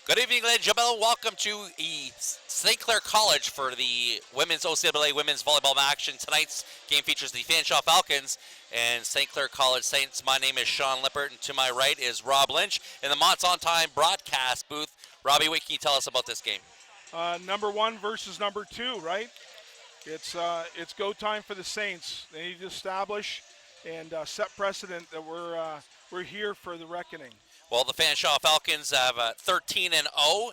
Good evening, ladies and gentlemen. Welcome to St. Clair College for the women's OCAA women's volleyball action. Tonight's game features the Fanshawe Falcons and St. Clair College Saints. My name is Sean Lippert, and to my right is Rob Lynch in the Mott's On Time broadcast booth. Robbie, what can you tell us about this game? Number one versus number two, right? It's go time for the Saints. They need to establish and set precedent that we're here for the reckoning. Well, the Fanshawe Falcons have 13-0,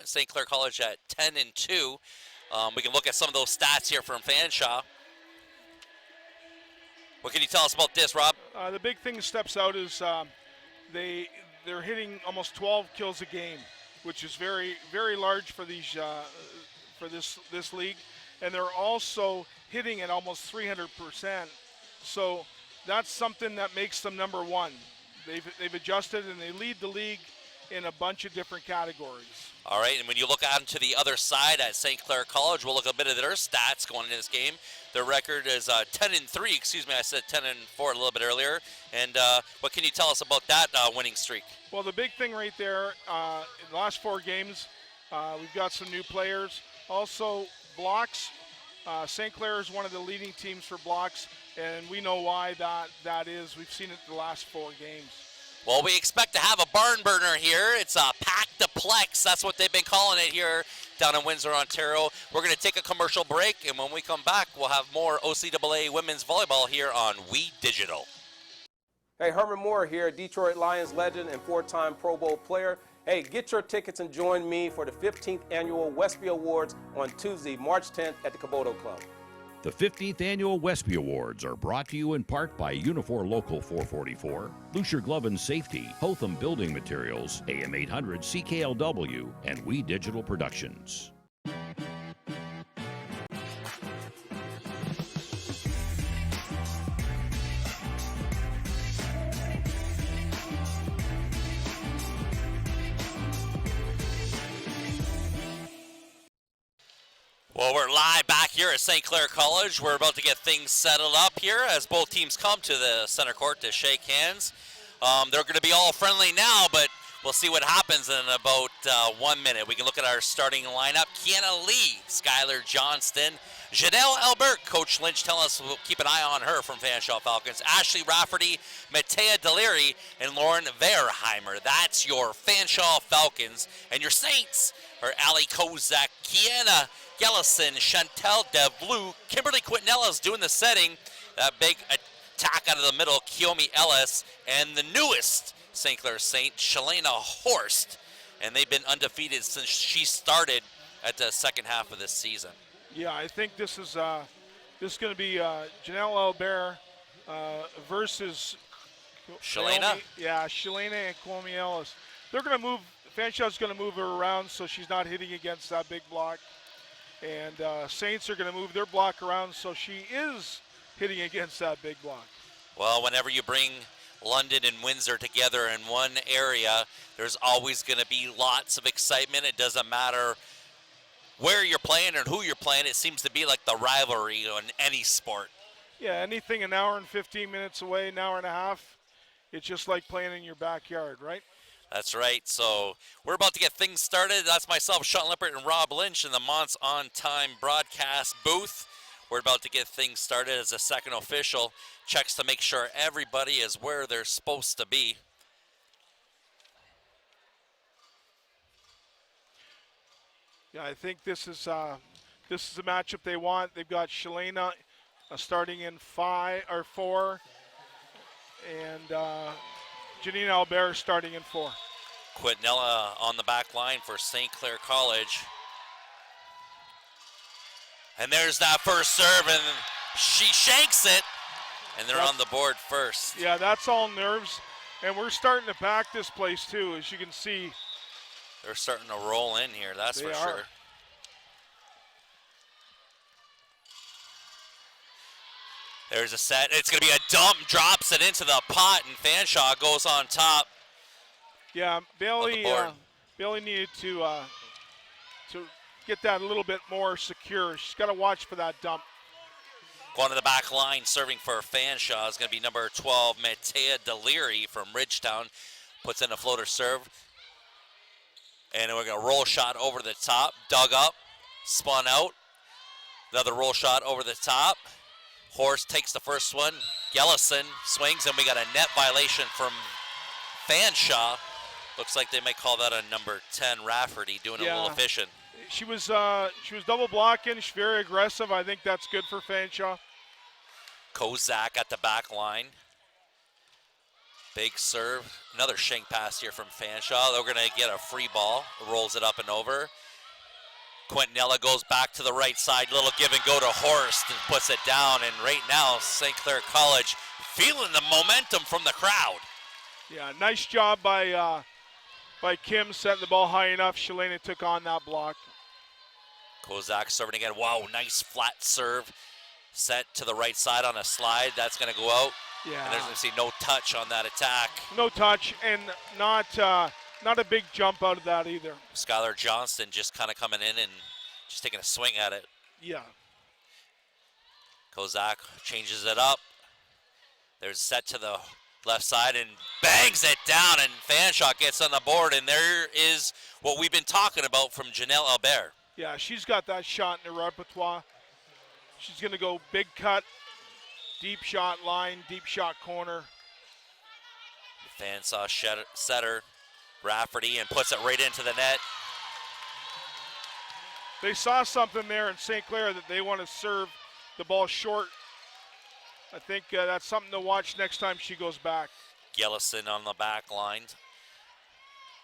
St. Clair College at 10-2. We can look at some of those stats here from Fanshawe. What can you tell us about this, Rob? The big thing that steps out is they're hitting almost 12 kills a game, which is very, very large for these for this league, and they're also hitting at almost 300%. So that's something that makes them number one. They've adjusted, and they lead the league in a bunch of different categories. All right, and when you look out to the other side at St. Clair College, we'll look at a bit of their stats going into this game. Their record is 10-3. Excuse me, I said 10-4 a little bit earlier. And what can you tell us about that winning streak? Well, the big thing right there, in the last 4 games, we've got some new players. Also, blocks. St. Clair is one of the leading teams for blocks, and we know why that is. We've seen it the last 4 games. Well, we expect to have a barn burner here. It's a pack-to-plex. That's what they've been calling it here down in Windsor, Ontario. We're going to take a commercial break, and when we come back, we'll have more OCAA women's volleyball here on We Digital. Hey, Herman Moore here, Detroit Lions legend and 4-time Pro Bowl player. Hey, get your tickets and join me for the 15th Annual Westby Awards on Tuesday, March 10th at the Caboto Club. The 15th Annual Westby Awards are brought to you in part by Unifor Local 444, Lucier Glove and Safety, Hotham Building Materials, AM 800 CKLW, and We Digital Productions. Well, we're live back here at St. Clair College. We're about to get things settled up here as both teams come to the center court to shake hands. They're going to be all friendly now, but we'll see what happens in about 1 minute. We can look at our starting lineup. Kiana Lee, Skylar Johnston, Janelle Albert, Coach Lynch telling us we'll keep an eye on her from Fanshawe Falcons, Ashley Rafferty, Matea Deliri, and Lauren Verheimer. That's your Fanshawe Falcons. And your Saints are Ali Kozak, Kiana Gellison, Chantel Devlou, Kimberly Quintella's doing the setting. That big attack out of the middle, Kiyomi Ellis, and the newest St. Clair Saint, Shalana Horst. And they've been undefeated since she started at the second half of this season. Yeah, I think this is going to be Janelle Albert versus Shalana? Shalana and Kwame Ellis. They're going to move, Fanshawe's going to move her around so she's not hitting against that big block. And Saints are going to move their block around so she is hitting against that big block. Well, whenever you bring London and Windsor together in one area, there's always going to be lots of excitement. It doesn't matter where you're playing and who you're playing. It seems to be like the rivalry in any sport. Yeah, anything an hour and 15 minutes away, an hour and a half, it's just like playing in your backyard, right? That's right. So we're about to get things started. That's myself, Sean Lippert, and Rob Lynch in the Mott's On Time broadcast booth. We're about to get things started as a second official checks to make sure everybody is where they're supposed to be. Yeah, I think this is a matchup they want. They've got Shalana starting in 4, and Janine Albert starting in 4. Quinella on the back line for St. Clair College. And there's that first serve, and she shanks it, and they're on the board first. Yeah, that's all nerves, and we're starting to pack this place too, as you can see. They're starting to roll in here, that's for sure. There's a set. It's going to be a dump, drops it into the pot, and Fanshawe goes on top. Yeah, Bailey needed to get that a little bit more secure. She's got to watch for that dump. Going to the back line, serving for Fanshawe is going to be number 12, Matea Deliri from Ridgetown. Puts in a floater serve. And we're going to roll shot over the top, dug up, spun out. Another roll shot over the top. Horst takes the first one. Gellison swings, and we got a net violation from Fanshawe. Looks like they might call that a number 10 Rafferty, doing a little efficient. She was double blocking. She's very aggressive. I think that's good for Fanshawe. Kozak at the back line. Big serve. Another shank pass here from Fanshawe. They're going to get a free ball. Rolls it up and over. Quintanilla goes back to the right side. Little give and go to Horst and puts it down. And right now, St. Clair College feeling the momentum from the crowd. Yeah, nice job by Kim setting the ball high enough. Shalana took on that block. Kozak serving again. Wow, nice flat serve. Set to the right side on a slide. That's going to go out. Yeah. And there's going to see no touch on that attack. No touch, and not a big jump out of that either. Skylar Johnston just kind of coming in and just taking a swing at it. Yeah. Kozak changes it up. There's set to the left side and bangs it down, and Fanshawe gets on the board, and there is what we've been talking about from Janelle Albert. Yeah, she's got that shot in her repertoire. She's going to go big cut, deep shot line, deep shot corner. Fanshawe setter Rafferty and puts it right into the net. They saw something there in St. Clair that they want to serve the ball short. I think that's something to watch next time she goes back. Gellison on the back line,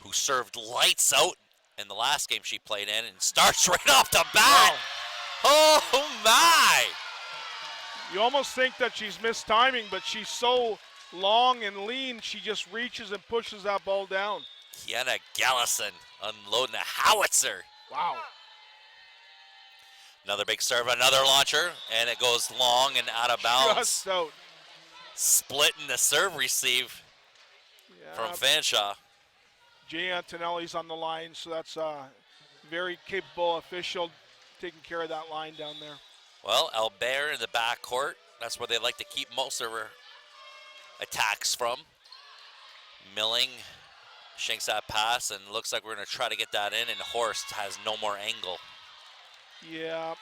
who served lights out in the last game she played in and starts right off the bat. Wow. Oh my! You almost think that she's missed timing, but she's so long and lean, she just reaches and pushes that ball down. Kiana Gellison unloading a howitzer. Wow. Another big serve, another launcher, and it goes long and out of bounds. Just out. Splitting the serve receive from Fanshawe. Jay Antonelli's on the line, so that's a very capable official taking care of that line down there. Well, Albert in the backcourt. That's where they like to keep most of her attacks from. Milling shanks that pass, and looks like we're going to try to get that in, and Horst has no more angle. Yeah.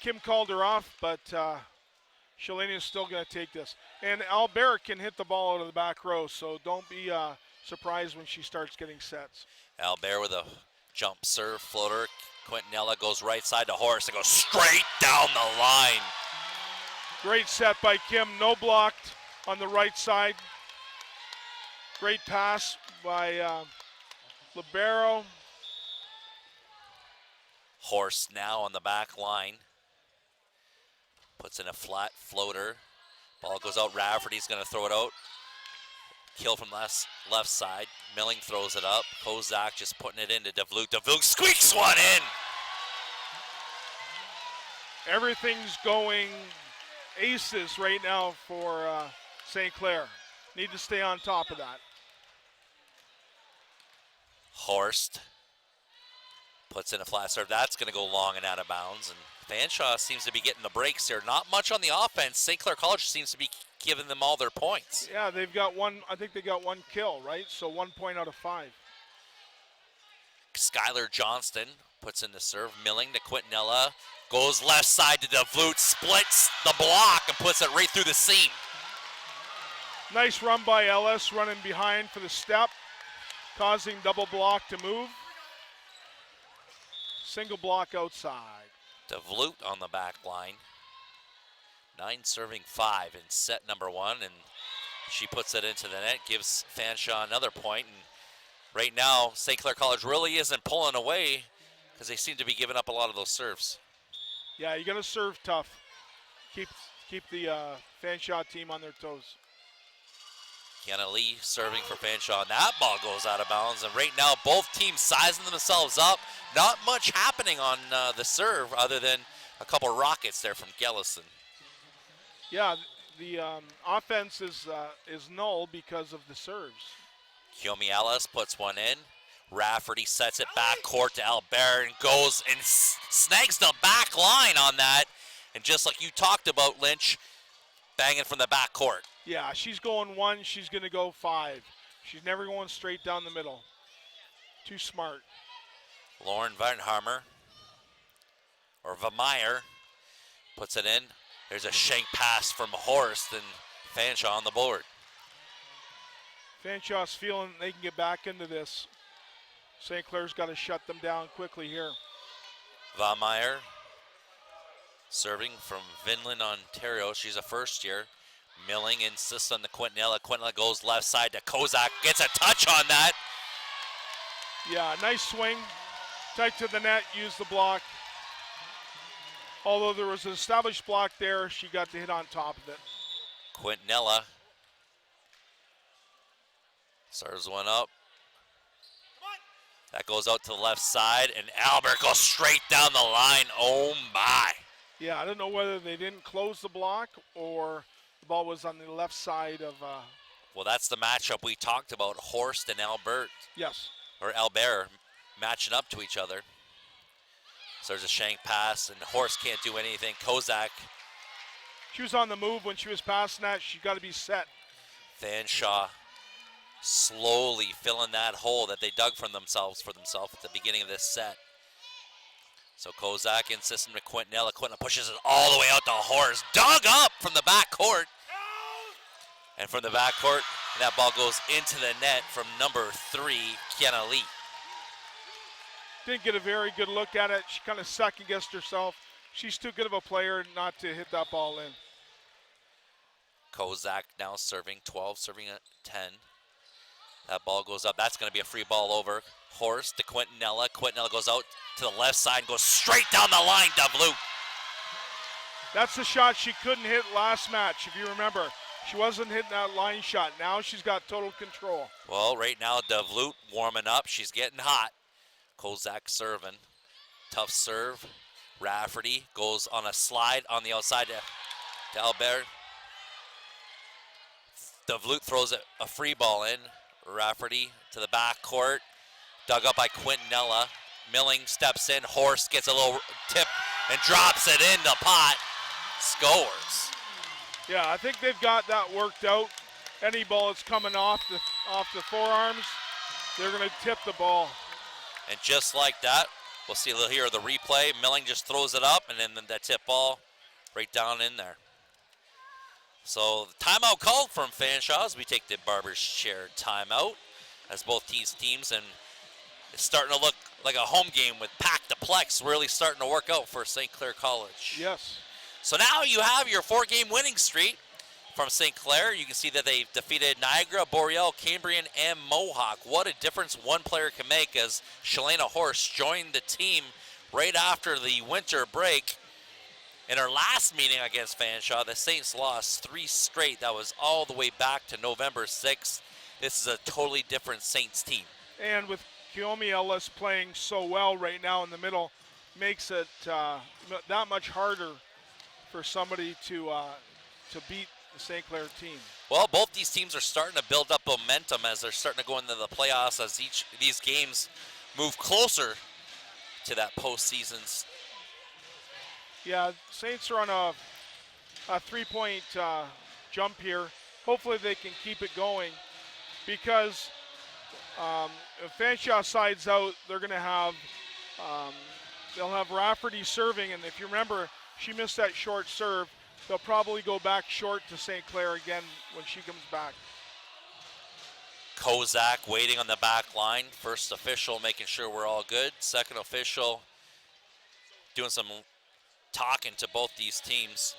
Kim called her off, but Shalania's still going to take this. And Albert can hit the ball out of the back row, so don't be surprised when she starts getting sets. Albert with a jump serve floater. Quintanilla goes right side to Horst and goes straight down the line. Great set by Kim, no blocked on the right side. Great pass by Libero. Horst now on the back line. Puts in a flat floater. Ball goes out. Rafferty's going to throw it out. Kill from left side. Milling throws it up. Kozak just putting it into DeVluke. DeVluke squeaks one in. Everything's going aces right now for St. Clair. Need to stay on top of that. Horst puts in a flat serve. That's going to go long and out of bounds. And Fanshawe seems to be getting the breaks here. Not much on the offense. St. Clair College seems to be giving them all their points. Yeah, they've got one. I think they got one kill, right? So 1 point out of 5. Skylar Johnston puts in the serve. Milling to Quintanilla. Goes left side to DeVluke. Splits the block and puts it right through the seam. Nice run by Ellis, running behind for the step, causing double block to move. Single block outside. DeVluke on the back line. 9 serving 5 in set number 1, and she puts it into the net, gives Fanshawe another point. And right now, St. Clair College really isn't pulling away because they seem to be giving up a lot of those serves. Yeah, you got to serve tough. Keep the Fanshawe team on their toes. Kiana Lee serving for Fanshawe, and that ball goes out of bounds. And right now, both teams sizing themselves up. Not much happening on the serve other than a couple rockets there from Gellison. Yeah, the offense is null because of the serves. Kiomi Ellis puts one in. Rafferty sets it back court to Albert and goes and snags the back line on that. And just like you talked about, Lynch, banging from the back court. Yeah, she's going 1, she's going to go 5. She's never going straight down the middle. Too smart. Lauren Weinharmer, or Vermeyer, puts it in. There's a shank pass from Horst, and Fanshawe on the board. Fanshaw's feeling they can get back into this. St. Clair's got to shut them down quickly here. Vermeyer serving from Vinland, Ontario. She's a first year. Milling insists on the Quintanilla. Quintanilla goes left side to Kozak. Gets a touch on that. Yeah, nice swing. Tight to the net, use the block. Although there was an established block there, she got the hit on top of it. Quintanilla serves one up. That goes out to the left side, and Albert goes straight down the line. Oh my. Yeah, I don't know whether they didn't close the block or the ball was on the left side of. Well, that's the matchup we talked about, Horst and Albert. Yes. Or Albert matching up to each other. So there's a shank pass, and Horst can't do anything. Kozak. She was on the move when she was passing that. She got to be set. Fanshawe slowly filling that hole that they dug for themselves at the beginning of this set. So Kozak insists on Quintanilla. Quintanilla pushes it all the way out to Horst. Dug up from the back court. And from the back court, and that ball goes into the net from number 3, Kiana Lee. Didn't get a very good look at it. She kind of second-guessed herself. She's too good of a player not to hit that ball in. Kozak now serving 12, serving at 10. That ball goes up. That's going to be a free ball over. Horst to Quintanilla. Quintanilla goes out to the left side and goes straight down the line, DeVlut. That's the shot she couldn't hit last match, if you remember. She wasn't hitting that line shot. Now she's got total control. Well, right now, DeVlut warming up. She's getting hot. Kozak serving. Tough serve. Rafferty goes on a slide on the outside to Albert. DeVlut throws a free ball in. Rafferty to the back court. Dug up by Quintanilla. Milling steps in. Horst gets a little tip and drops it in the pot. Scores. Yeah, I think they've got that worked out. Any ball that's coming off the forearms, they're going to tip the ball. And just like that, we'll see here the replay. Milling just throws it up, and then that tip ball right down in there. So the timeout called from Fanshawe as we take the Barber's Chair timeout as both teams, and it's starting to look like a home game with packed the plex, really starting to work out for St. Clair College. Yes. So now you have your 4-game winning streak from St. Clair. You can see that they've defeated Niagara, Boreal, Cambrian, and Mohawk. What a difference one player can make as Shalana Horst joined the team right after the winter break. In our last meeting against Fanshawe, the Saints lost 3 straight. That was all the way back to November 6th. This is a totally different Saints team. And with Kiyomi Ellis playing so well right now in the middle, makes it that much harder for somebody to beat the St. Clair team. Well, both these teams are starting to build up momentum as they're starting to go into the playoffs as each of these games move closer to that postseason. Yeah, Saints are on a 3-point jump here. Hopefully they can keep it going because if Fanshawe sides out, they're going to have they'll have Rafferty serving, and if you remember, she missed that short serve. They'll probably go back short to St. Clair again when she comes back. Kozak waiting on the back line. First official making sure we're all good. Second official doing some talking to both these teams.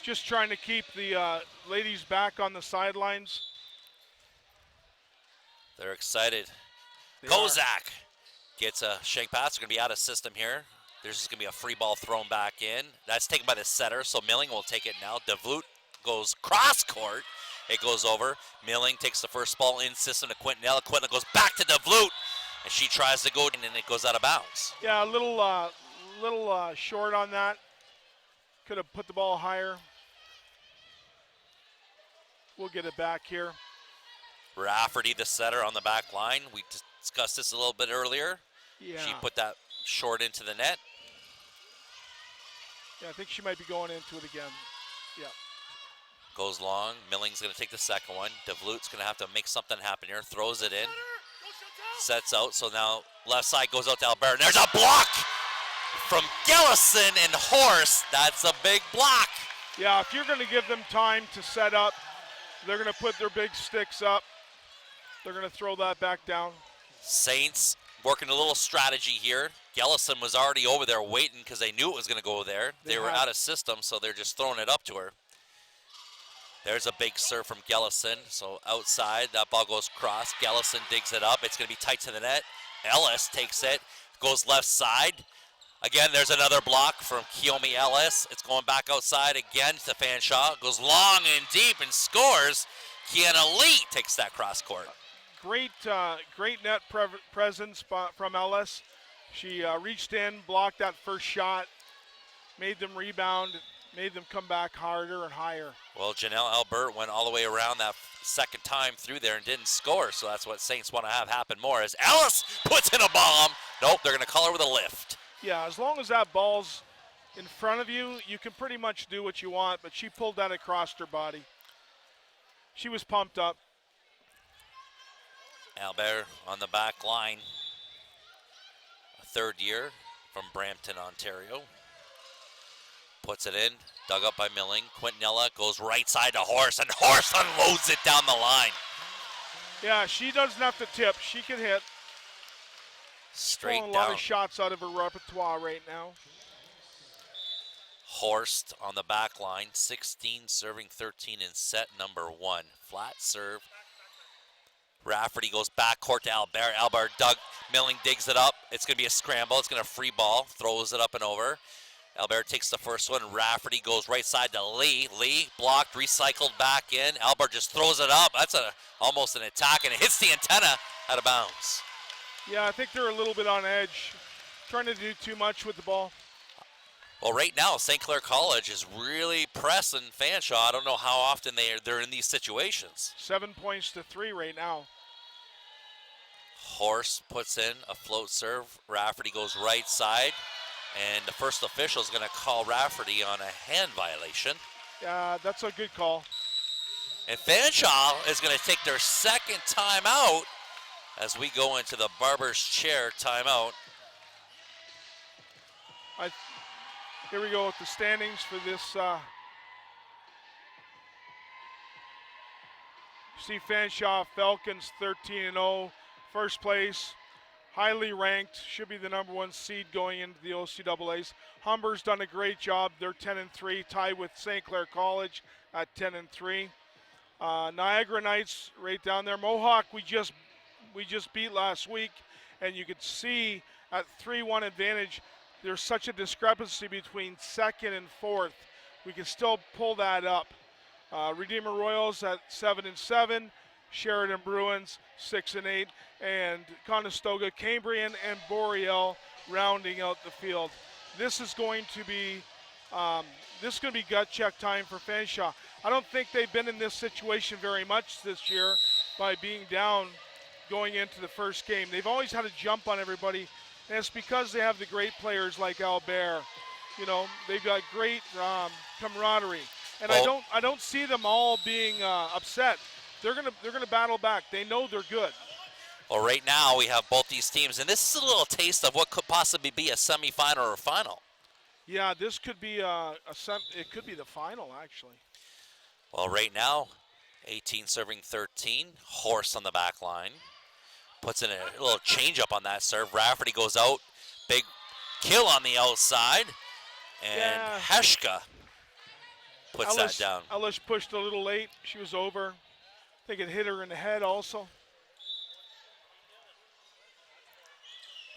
Just trying to keep the ladies back on the sidelines. They're excited. They Kozak gets a shank pass. They're going to be out of system here. There's just going to be a free ball thrown back in. That's taken by the setter, so Milling will take it now. DeVlut goes cross court. It goes over. Milling takes the first ball in system to Quintanilla. Quintanilla goes back to DeVlut, and she tries to go in, and it goes out of bounds. Yeah, a little short on that. Could have put the ball higher. We'll get it back here. Rafferty, the setter, on the back line. We discussed this a little bit earlier. Yeah. She put that short into the net. Yeah, I think she might be going into it again. Yeah. goes long. Milling's going to take the second one. DeVlute's going to have to make something happen here. Throws it in. Sets out. So now left side goes out to Albert. And there's a block from Gellison and Horst. That's a big block. Yeah, if you're going to give them time to set up, they're going to put their big sticks up. They're going to throw that back down. Saints working a little strategy here. Gellison was already over there waiting because they knew it was going to go there. They were out of system, so they're just throwing it up to her. There's a big serve from Gellison. So outside, that ball goes cross. Gellison digs it up. It's going to be tight to the net. Ellis takes it, goes left side. Again, there's another block from Kiyomi Ellis. It's going back outside again to Fanshawe. Goes long and deep and scores. Kiana Lee takes that cross court. Great net presence from Ellis. She reached in, blocked that first shot, made them rebound, made them come back harder and higher. Well, Janelle Albert went all the way around that second time through there and didn't score, so that's what Saints want to have happen more. As Ellis puts in a bomb. Nope, they're going to call her with a lift. Yeah, as long as that ball's in front of you, you can pretty much do what you want, but she pulled that across her body. She was pumped up. Albert on the back line. A third year from Brampton, Ontario. Puts it in, dug up by Milling. Quintanilla goes right side to Horst, and Horst unloads it down the line. Yeah, she doesn't have to tip. She can hit. Straight down. A down. lot of shots out of her repertoire right now. Horst on the back line, 16 serving 13 in set number 1. Flat serve. Rafferty goes back court to Albert. Albert Milling digs it up. It's going to be a scramble. It's going to free ball. Throws it up and over. Albert takes the first one. Rafferty goes right side to Lee. Lee blocked, recycled back in. Albert just throws it up. That's almost an attack, and it hits the antenna out of bounds. Yeah, I think they're a little bit on edge, trying to do too much with the ball. Well, right now, St. Clair College is really pressing Fanshawe. I don't know how often they're in these situations. 7 points to 3 right now. Horst puts in a float serve. Rafferty goes right side. And the first official is going to call Rafferty on a hand violation. Yeah, that's a good call. And Fanshawe is going to take their second timeout as we go into the barber's chair timeout. Here we go with the standings for this. See Fanshawe Falcons 13-0, first place, highly ranked, should be the number 1 seed going into the OCAAs. Humber's done a great job. They're 10-3, tied with St. Clair College at 10-3. Niagara Knights right down there. Mohawk we just beat last week, and you could see at 3-1 advantage. There's such a discrepancy between second and fourth. We can still pull that up. Redeemer Royals at 7-7, Sheridan Bruins 6-8, and Conestoga, Cambrian, and Boreal rounding out the field. This is going to be gut check time for Fanshawe. I don't think they've been in this situation very much this year by being down going into the first game. They've always had to jump on everybody, and it's because they have the great players like Albert. You know, they've got great camaraderie, and I don't see them all being upset. They're gonna battle back. They know they're good. Well, right now we have both these teams, and this is a little taste of what could possibly be a semifinal or a final. Yeah, this could be it could be the final actually. Well, right now, 18 serving 13. Horst on the back line. Puts in a little change-up on that serve. Rafferty goes out. Big kill on the outside. And Heshka puts that down. Ellis pushed a little late. She was over. I think it hit her in the head also.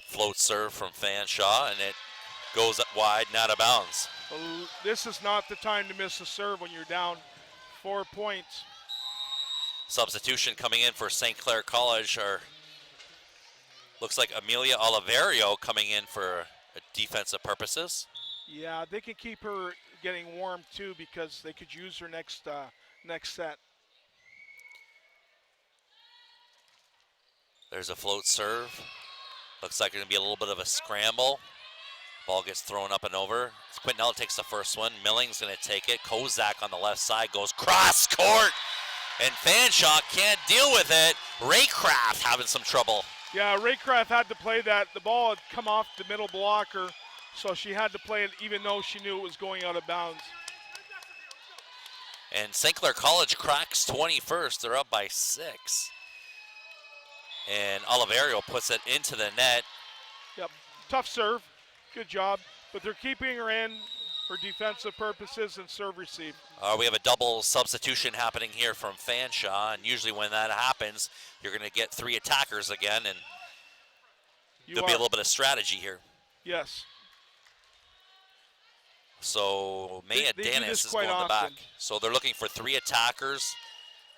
Float serve from Fanshawe, and it goes up wide and out of bounds. Well, this is not the time to miss a serve when you're down 4 points. Substitution coming in for St. Clair College looks like Amelia Oliverio coming in for defensive purposes. Yeah, they can keep her getting warm too because they could use her next set. There's a float serve. Looks like it's going to be a little bit of a scramble. Ball gets thrown up and over. Quintanilla takes the first one. Milling's going to take it. Kozak on the left side goes cross court. And Fanshawe can't deal with it. Raycraft having some trouble. Yeah, Raycraft had to play that. The ball had come off the middle blocker, so she had to play it even though she knew it was going out of bounds. And St. Clair College cracks 21st. They're up by 6. And Oliverio puts it into the net. Yep, tough serve. Good job. But they're keeping her in for defensive purposes and serve receive. We have a double substitution happening here from Fanshawe, and usually when that happens, you're going to get 3 attackers again, and there'll be a little bit of strategy here. Yes. So Maya They Danis is going to the back. So they're looking for 3 attackers,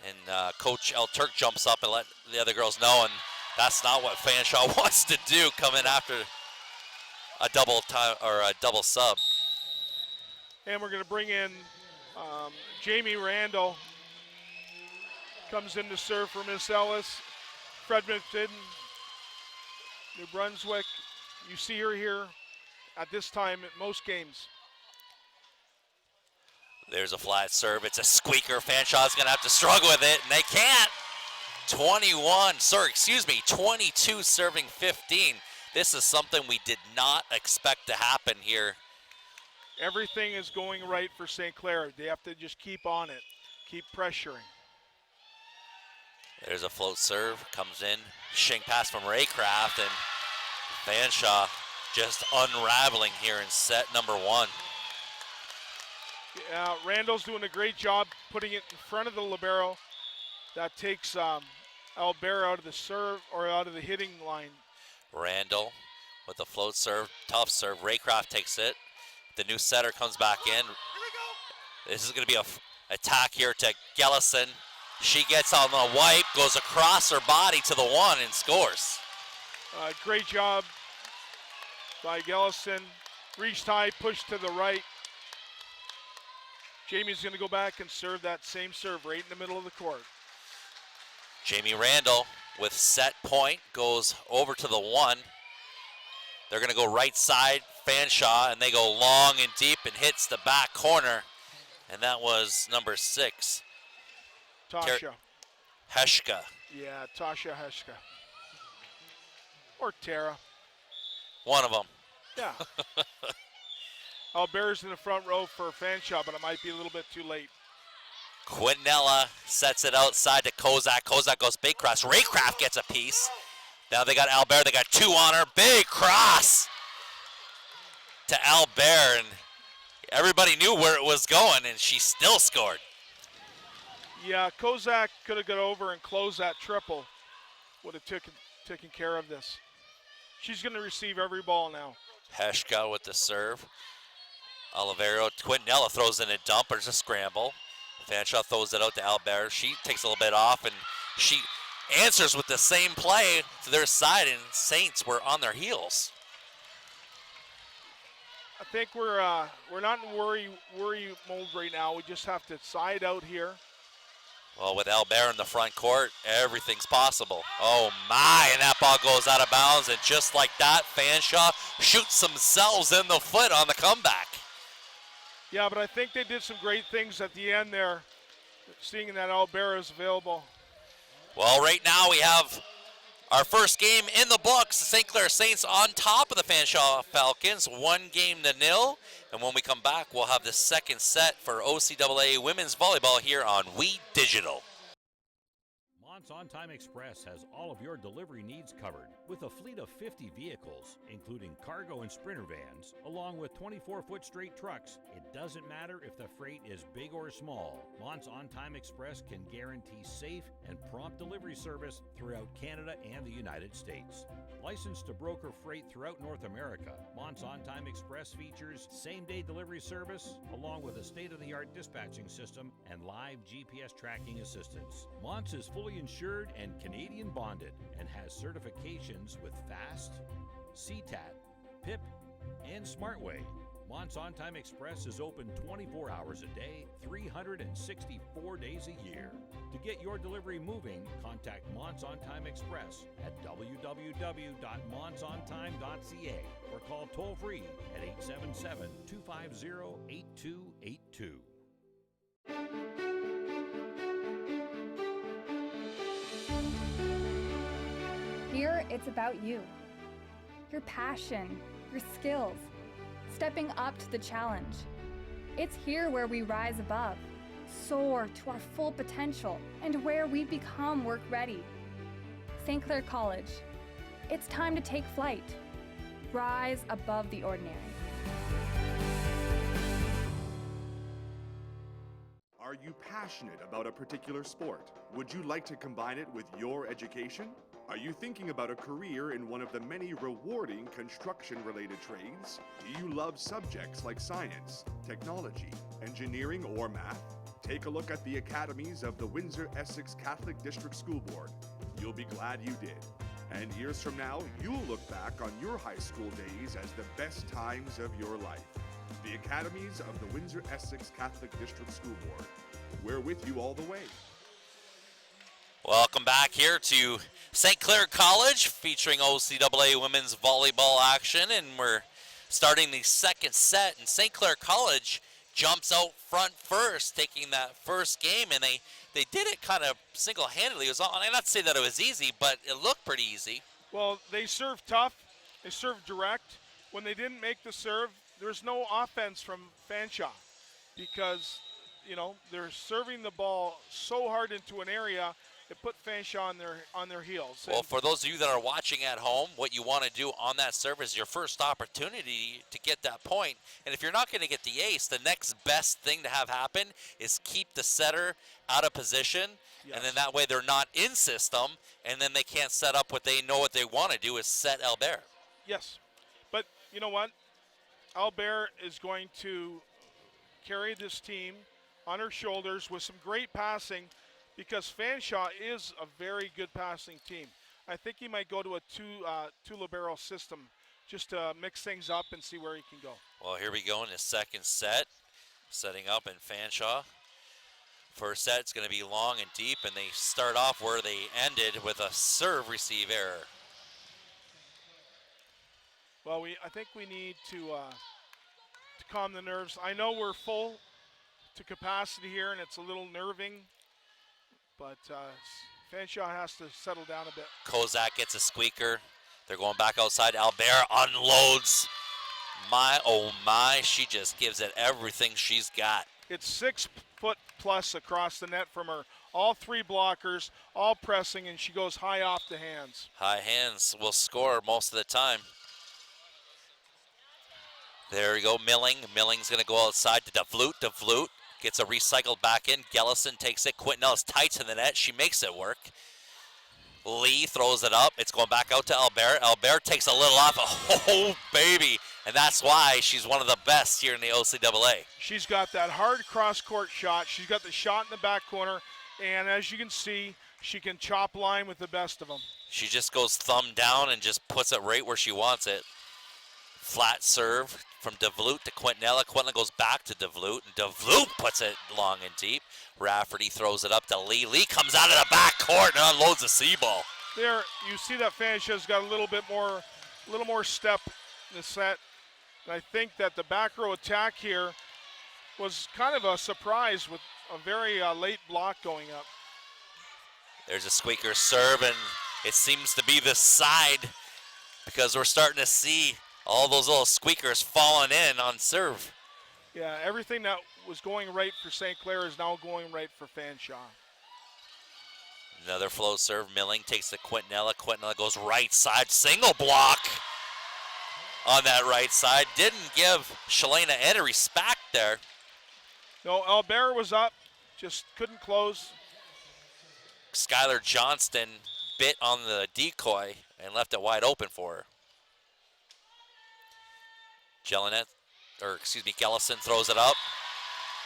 and Coach El Turk jumps up and let the other girls know, and that's not what Fanshawe wants to do, come in after a double time or a double sub. And we're going to bring in Jamie Randall. Comes in to serve for Miss Ellis. Fredericton, New Brunswick. You see her here at this time at most games. There's a flat serve. It's a squeaker. Fanshawe's going to have to struggle with it, and they can't. 22 serving 15. This is something we did not expect to happen here. Everything is going right for St. Clair. They have to just keep on it, keep pressuring. There's a float serve, comes in, shank pass from Raycraft, and Fanshawe just unraveling here in set number 1. Yeah, Randall's doing a great job putting it in front of the libero. That takes Albert out of the serve or out of the hitting line. Randall with the float serve, tough serve. Raycraft takes it. The new setter comes back in. This is going to be a attack here to Gellison. She gets on the wipe, goes across her body to the 1 and scores. Great job by Gellison. Reached high, pushed to the right. Jamie's going to go back and serve that same serve right in the middle of the court. Jamie Randall with set point goes over to the 1. They're going to go right side, Fanshawe, and they go long and deep and hits the back corner. And that was number 6. Tasha. Heshka. Yeah, Tasha Heshka. Or Tara. One of them. Yeah. Albert's in the front row for Fanshawe, but it might be a little bit too late. Quintanilla sets it outside to Kozak. Kozak goes big cross. Raycraft gets a piece. Now they got Albert. They got 2 on her. Big cross to Albert, and everybody knew where it was going, and she still scored. Yeah, Kozak could have got over and closed that triple. Would have taken care of this. She's going to receive every ball now. Heshka with the serve. Olivero, Quintanilla throws in a dump. There's a scramble. Fanshawe throws it out to Albert. She takes a little bit off, and she answers with the same play to their side, and Saints were on their heels. I think we're not in worry mode right now. We just have to side out here. Well, with Albert in the front court, everything's possible. Oh my, and that ball goes out of bounds, and just like that, Fanshawe shoots themselves in the foot on the comeback. Yeah, but I think they did some great things at the end there, seeing that Albert is available. Well, right now we have our first game in the books. The St. Clair Saints on top of the Fanshawe Falcons, 1-0. And when we come back, we'll have the second set for OCAA women's volleyball here on We Digital. Mont's On Time Express has all of your delivery needs covered with a fleet of 50 vehicles, including cargo and sprinter vans, along with 24-foot straight trucks. It doesn't matter if the freight is big or small. Mont's On Time Express can guarantee safe and prompt delivery service throughout Canada and the United States. Licensed to broker freight throughout North America, Mont's On Time Express features same-day delivery service, along with a state-of-the-art dispatching system and live GPS tracking assistance. Mont's is fully insured and Canadian bonded and has certifications with FAST, CTAT, PIP, and SmartWay. Mont's On Time Express is open 24 hours a day, 364 days a year. To get your delivery moving, contact Mont's On Time Express at www.montsontime.ca or call toll-free at 877-250-8282. Here, it's about you. Your passion, your skills, stepping up to the challenge. It's here where we rise above, soar to our full potential, and where we become work ready. St. Clair College. It's time to take flight. Rise above the ordinary. Are you passionate about a particular sport? Would you like to combine it with your education? Are you thinking about a career in one of the many rewarding construction-related trades? Do you love subjects like science, technology, engineering, or math? Take a look at the academies of the Windsor-Essex Catholic District School Board. You'll be glad you did. And years from now, you'll look back on your high school days as the best times of your life. The academies of the Windsor-Essex Catholic District School Board. We're with you all the way. Welcome back here to St. Clair College, featuring OCAA women's volleyball action, and we're starting the second set, and St. Clair College jumps out front first, taking that first game, and they did it kind of single-handedly. It was I'm not to say that it was easy, but it looked pretty easy. Well, they served tough. They served direct. When they didn't make the serve, there's no offense from Fanshawe because, you know, they're serving the ball so hard into an area it put Fanshawe on their heels. Well, for those of you that are watching at home, what you want to do on that serve is your first opportunity to get that point. And if you're not going to get the ace, the next best thing to have happen is keep the setter out of position. Yes. And then that way they're not in system, and then they can't set up what they know what they want to do is set Albert. Yes. But you know what? Albert is going to carry this team on her shoulders with some great passing, because Fanshawe is a very good passing team. I think he might go to a two libero system just to mix things up and see where he can go. Well, here we go in the second set, setting up in Fanshawe. First set's going to be long and deep, and they start off where they ended with a serve receive error. Well, I think we need to calm the nerves. I know we're full to capacity here, and it's a little nerving. But Fanshawe has to settle down a bit. Kozak gets a squeaker. They're going back outside. Albert unloads. My, oh my, she just gives it everything she's got. It's 6 foot plus across the net from her. All three blockers, all pressing, and she goes high off the hands. High hands will score most of the time. There we go, Milling. Milling's going to go outside to DeVlute. DeVlute gets a recycled back in. Gellison takes it. Quintel's tight to the net. She makes it work. Lee throws it up. It's going back out to Albert. Albert takes a little off. Oh, baby. And that's why she's one of the best here in the OCAA. She's got that hard cross-court shot. She's got the shot in the back corner. And as you can see, she can chop line with the best of them. She just goes thumb down and just puts it right where she wants it. Flat serve from DeVlute to Quintella. Quintella goes back to DeVlute, and DeVlute puts it long and deep. Rafferty throws it up to Lee. Lee comes out of the back court and unloads the C-ball. There, you see that Fanshawe's got a little more step in the set. And I think that the back row attack here was kind of a surprise with a very late block going up. There's a squeaker serve, and it seems to be the side because we're starting to see all those little squeakers falling in on serve. Yeah, everything that was going right for St. Clair is now going right for Fanshawe. Another flow serve. Milling takes the Quintella. Quintella goes right side. Single block on that right side. Didn't give Shalana any respect there. No, Albert was up. Just couldn't close. Skylar Johnston bit on the decoy and left it wide open for her. Gellison throws it up,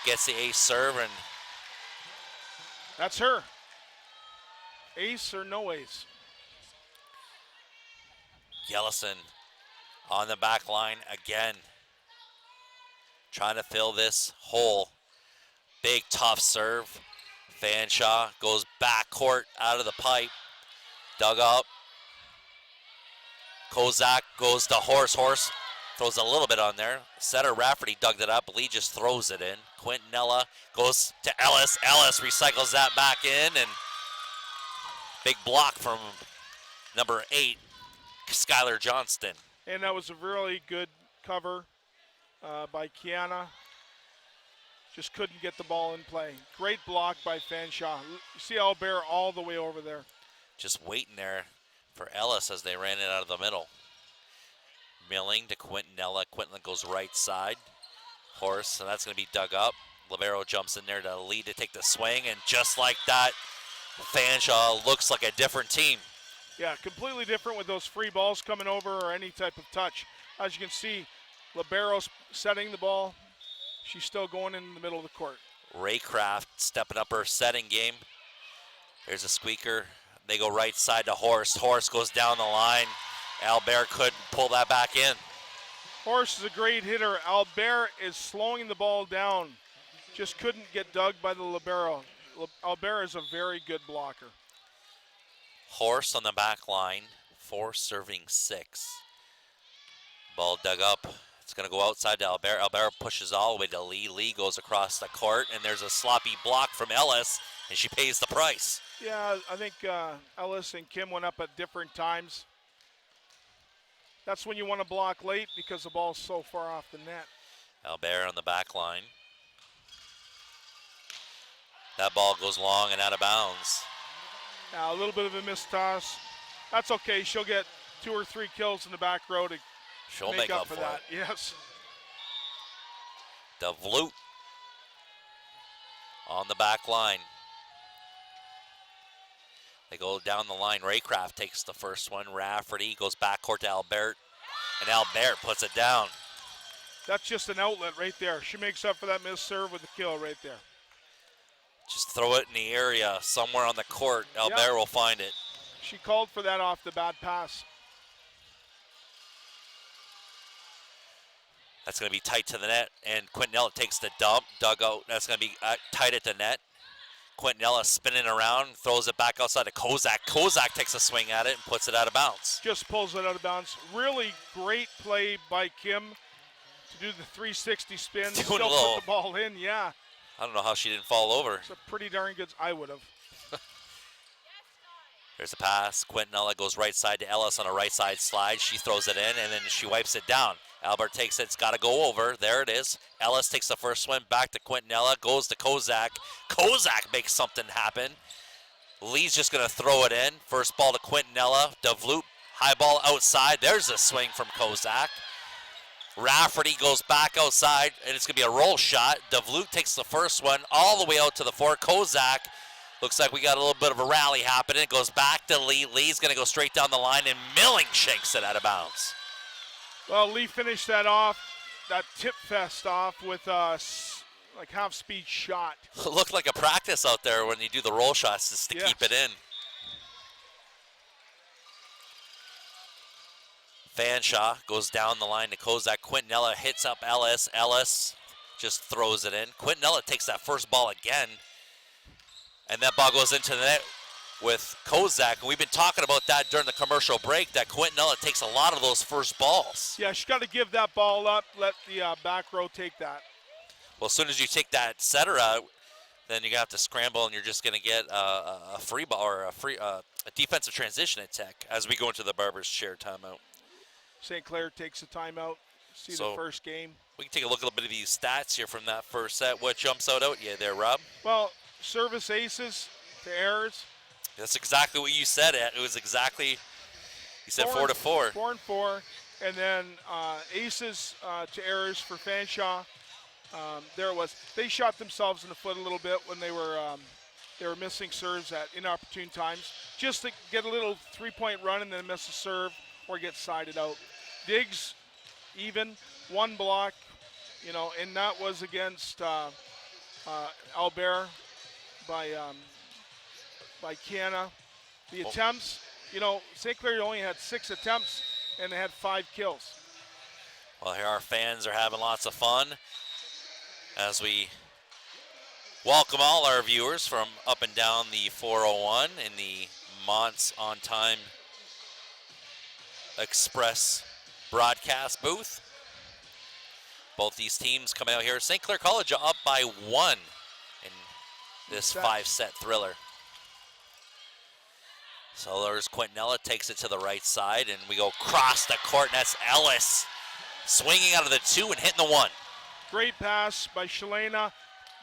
gets the ace serve, and that's her. Ace or no ace. Gellison on the back line again, trying to fill this hole. Big tough serve Fanshawe goes back court out of the pipe. Dug up. Kozak goes to Horse. Horse throws a little bit on there. Setter Rafferty dug it up. Lee just throws it in. Quintanilla goes to Ellis. Ellis recycles that back in, and big block from number 8, Skylar Johnston. And that was a really good cover by Kiana. Just couldn't get the ball in play. Great block by Fanshawe. You see Albert all the way over there. Just waiting there for Ellis as they ran it out of the middle. Milling to Quintanilla. Quintanilla goes right side. Horse, and that's going to be dug up. Libero jumps in there to lead to take the swing, and just like that, Fanshawe looks like a different team. Yeah, completely different with those free balls coming over or any type of touch. As you can see, Libero's setting the ball. She's still going in the middle of the court. Raycraft stepping up her setting game. There's a squeaker. They go right side to Horse. Horse goes down the line. Albert couldn't pull that back in. Horse is a great hitter. Albert is slowing the ball down. Just couldn't get dug by the libero. Albert is a very good blocker. Horse on the back line, 4 serving 6. Ball dug up. It's going to go outside to Albert. Albert pushes all the way to Lee. Lee goes across the court, and there's a sloppy block from Ellis, and she pays the price. Yeah, I think Ellis and Kim went up at different times. That's when you want to block late because the ball's so far off the net. Albert on the back line. That ball goes long and out of bounds. Now, a little bit of a missed toss. That's okay. She'll get 2 or 3 kills in the back row to She'll make up for that. it. Yes. DeVloot on the back line. They go down the line. Raycraft takes the first one. Rafferty goes backcourt to Albert, and Albert puts it down. That's just an outlet right there. She makes up for that missed serve with the kill right there. Just throw it in the area somewhere on the court. Albert will find it. She called for that off the bad pass. That's going to be tight to the net, and Quintanilla takes the dump. Dug out. That's going to be tight at the net. Quintanilla spinning around, throws it back outside to Kozak. Kozak takes a swing at it and puts it out of bounds. Just pulls it out of bounds. Really great play by Kim to do the 360 spin. Still put the ball in, yeah. I don't know how she didn't fall over. It's a pretty darn good, I would have. There's a pass. Quintanilla goes right side to Ellis on a right side slide. She throws it in, and then she wipes it down. Albert takes it. It's got to go over. There it is. Ellis takes the first swim back to Quintanilla. Goes to Kozak. Kozak makes something happen. Lee's just going to throw it in. First ball to Quintanilla. DeVloot, high ball outside. There's a swing from Kozak. Rafferty goes back outside, and it's going to be a roll shot. DeVloot takes the first one all the way out to the 4. Kozak, looks like we got a little bit of a rally happening. It goes back to Lee. Lee's going to go straight down the line, and Milling shanks it out of bounds. Well, Lee finished that off, that tip fest off with like half-speed shot. It looked like a practice out there when you do the roll shots just to keep it in. Fanshawe goes down the line to Kozak. Quintanilla hits up Ellis. Ellis just throws it in. Quintanilla takes that first ball again, and that ball goes into the net with Kozak. And we've been talking about that during the commercial break, that Quintanilla takes a lot of those first balls. Yeah, she's got to give that ball up, let the back row take that. Well, as soon as you take that setter out, then you're going to have to scramble, and you're just going to get a free ball or a defensive transition attack as we go into the barber's chair timeout. St. Clair takes a timeout. See the first game. We can take a look at a bit of these stats here from that first set. What jumps out at you there, Rob? Well, service aces to errors. That's exactly what you said. It was exactly, you said 4 to 4. 4 and 4. And then aces to errors for Fanshawe. There it was. They shot themselves in the foot a little bit when they were missing serves at inopportune times, just to get a little 3-point run and then miss a serve or get sided out. Digs even, 1 block, and that was against Albert by Kiana. The attempts, St. Clair only had 6 attempts and they had 5 kills. Well, here our fans are having lots of fun as we Welcome all our viewers from up and down the 401 in the Monts On Time Express broadcast booth. Both these teams coming out here. St. Clair College up by 1 in this 5-set thriller. So there's Quintanilla, takes it to the right side, and we go across the court, and that's Ellis swinging out of the 2 and hitting the 1. Great pass by Shalana.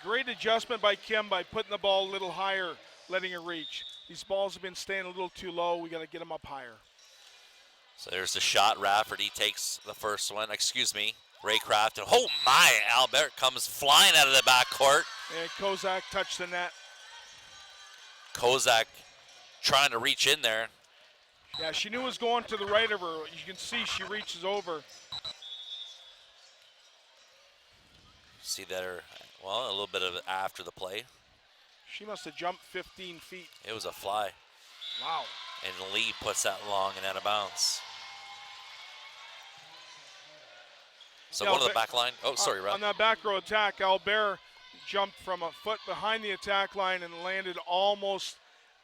Great adjustment by Kim by putting the ball a little higher, letting her reach. These balls have been staying a little too low. We got to get them up higher. So there's the shot. Rafferty takes the first one. Excuse me. Raycraft. And oh my, Albert comes flying out of the backcourt. And Kozak touched the net. Kozak trying to reach in there. Yeah, she knew it was going to the right of her. You can see she reaches over. See that well, a little bit of after the play. She must have jumped 15 feet. It was a fly. Wow. And Lee puts that long and out of bounds. So one of the back line. Oh, sorry, Rob. On that back row attack, Albert jumped from a foot behind the attack line and landed almost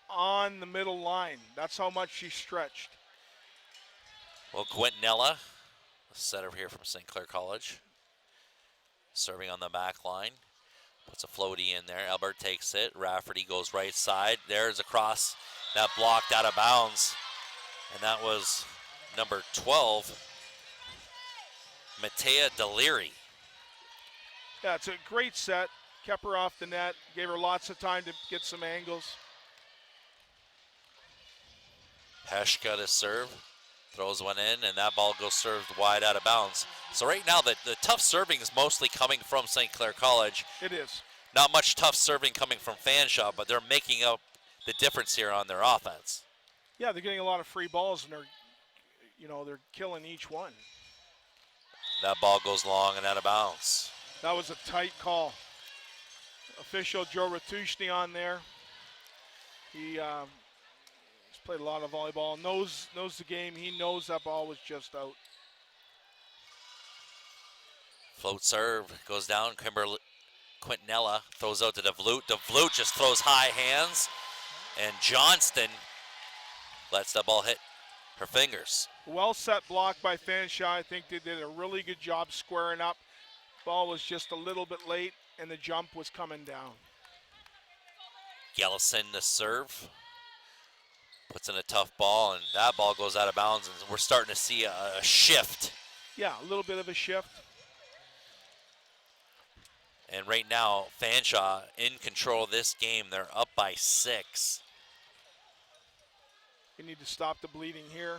on the middle line. That's how much she stretched. Well, Quintanilla, the setter here from St. Clair College, serving on the back line. Puts a floaty in there. Albert takes it. Rafferty goes right side. There's a cross that blocked out of bounds. And that was number 12, Matea Deliri. Yeah, it's a great set. Kept her off the net. Gave her lots of time to get some angles. Heshka to serve. Throws one in, and that ball goes served wide out of bounds. So right now, the tough serving is mostly coming from St. Clair College. It is. Not much tough serving coming from Fanshawe, but they're making up the difference here on their offense. Yeah, they're getting a lot of free balls, and they're killing each one. That ball goes long and out of bounds. That was a tight call. Official Joe Ratushny on there. He's played a lot of volleyball, knows the game. He knows that ball was just out. Float serve goes down. Quintanilla throws out to DeVlute. DeVlute just throws high hands, and Johnston lets the ball hit her fingers. Well set block by Fanshawe. I think they did a really good job squaring up. Ball was just a little bit late, and the jump was coming down. Gellison to serve. Puts in a tough ball, and that ball goes out of bounds, and we're starting to see a shift. Yeah, a little bit of a shift. And right now, Fanshawe in control of this game. They're up by 6. We need to stop the bleeding here.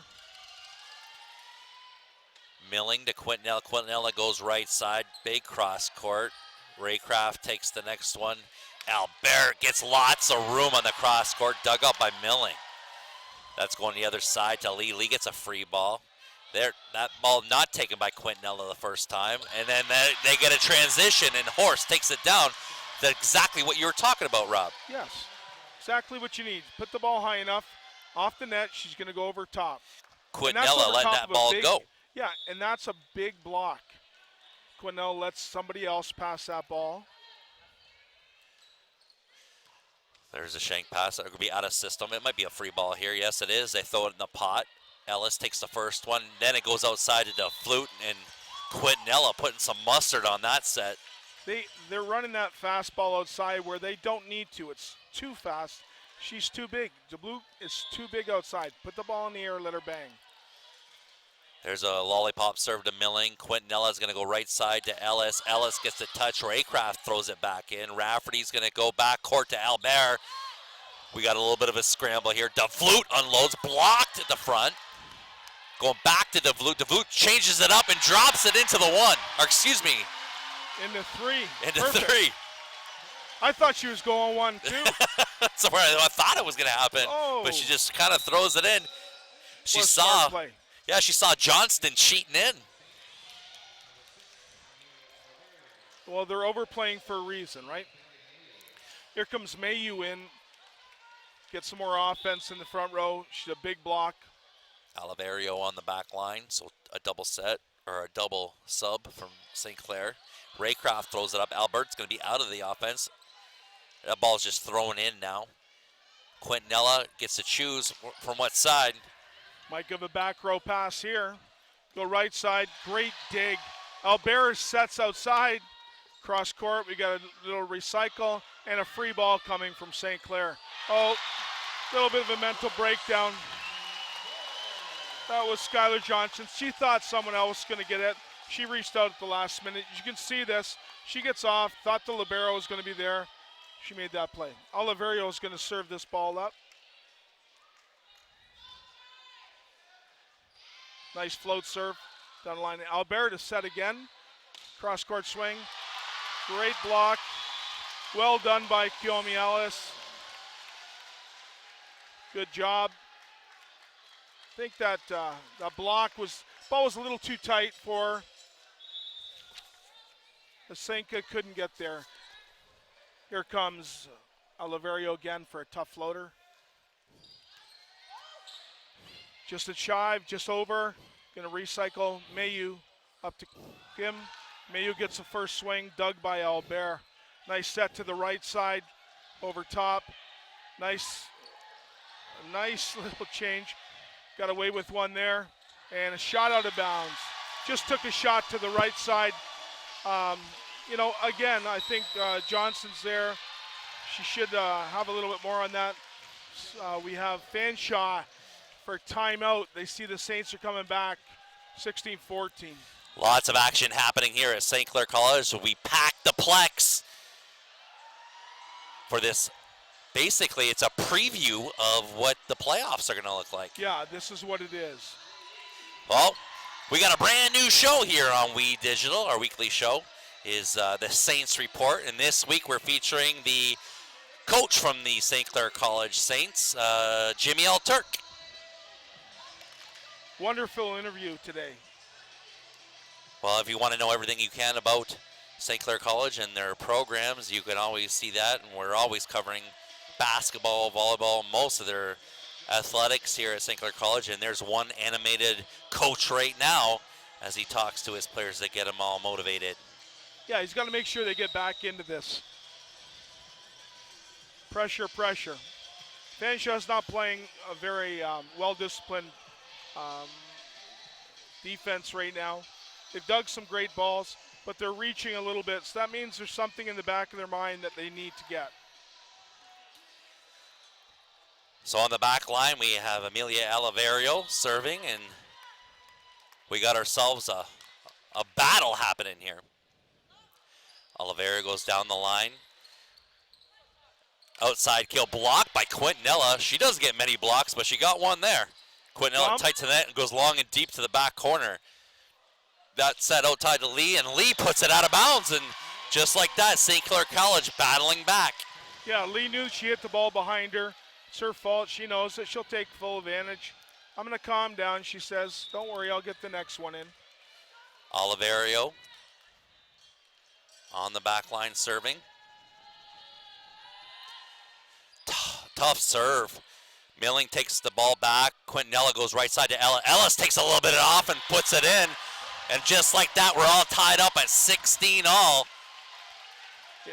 Milling to Quintanilla. Quintanilla goes right side, big cross court. Raycraft takes the next one. Albert gets lots of room on the cross court, dug up by Milling. That's going the other side to Lee. Lee gets a free ball. There, that ball not taken by Quintanilla the first time. And then they get a transition, and Horst takes it down. That's exactly what you were talking about, Rob. Yes, exactly what you need. Put the ball high enough. Off the net, she's going to go over top. Quintanilla letting that ball go. Yeah, and that's a big block. Quintanilla lets somebody else pass that ball. There's a shank pass that could be out of system. It might be a free ball here. Yes, it is. They throw it in the pot. Ellis takes the first one. Then it goes outside to DeFlute, and Quintanilla putting some mustard on that set. They're running that fastball outside where they don't need to. It's too fast. She's too big. DeBlue is too big outside. Put the ball in the air, let her bang. There's a lollipop serve to Milling. Quintanilla is going to go right side to Ellis. Ellis gets the touch. Raycraft throws it back in. Rafferty's going to go back court to Albert. We got a little bit of a scramble here. DeVlute unloads, blocked at the front. Going back to DeVlute. DeVlute changes it up and drops it into the 1. Or excuse me. Into 3. Into Perfect. 3. I thought she was going 1, too. That's where I thought it was going to happen. Oh. But she just kind of throws it in. She What a saw. smart play. Yeah, she saw Johnston cheating in. Well, they're overplaying for a reason, right? Here comes Mayu in. Get some more offense in the front row. She's a big block. Oliverio on the back line, so a double set or a double sub from St. Clair. Raycraft throws it up. Albert's going to be out of the offense. That ball's just thrown in now. Quintanilla gets to choose from what side. Might give a back row pass here. Go right side, great dig. Albert sets outside. Cross court, we got a little recycle and a free ball coming from St. Clair. Oh, a little bit of a mental breakdown. That was Skylar Johnson. She thought someone else was going to get it. She reached out at the last minute. You can see this. She gets off, thought the libero was going to be there. She made that play. Oliverio is going to serve this ball up. Nice float serve down the line. Albert to set again. Cross court swing. Great block. Well done by Kiyomi Ellis. Good job. I think that the ball was a little too tight for Asenka, couldn't get there. Here comes Oliverio again for a tough floater. Just a chive, just over. Gonna recycle Mayu up to Kim. Mayu gets the first swing, dug by Albert. Nice set to the right side, over top. Nice little change. Got away with one there. And a shot out of bounds. Just took a shot to the right side. Again, I think Johnson's there. She should have a little bit more on that. We have Fanshawe for timeout. They see the Saints are coming back, 16-14. Lots of action happening here at St. Clair College. So we pack the Plex for this. Basically, it's a preview of what the playoffs are going to look like. Yeah, this is what it is. Well, we got a brand new show here on We Digital. Our weekly show is the Saints Report. And this week we're featuring the coach from the St. Clair College Saints, Jimmy L. Turk. Wonderful interview today. Well, if you want to know everything you can about St. Clair College and their programs, you can always see that. And we're always covering basketball, volleyball, most of their athletics here at St. Clair College. And there's one animated coach right now as he talks to his players to get them all motivated. Yeah, he's got to make sure they get back into this. Pressure. Fanshawe's not playing a very well-disciplined defense right now. They've dug some great balls, but they're reaching a little bit. So that means there's something in the back of their mind that they need to get. So on the back line, we have Amelia Oliverio serving, and we got ourselves a battle happening here. Oliverio goes down the line. Outside kill blocked by Quintanilla. She doesn't get many blocks, but she got one there. Quintanilla tight to the net and goes long and deep to the back corner. That set outside to Lee, and Lee puts it out of bounds, and just like that, St. Clair College battling back. Yeah, Lee knew she hit the ball behind her. It's her fault. She knows that she'll take full advantage. I'm going to calm down, she says. Don't worry, I'll get the next one in. Oliverio on the back line serving. Tough serve. Milling takes the ball back. Quintanilla goes right side to Ellis. Ellis takes a little bit off and puts it in. And just like that, we're all tied up at 16 all. Yeah.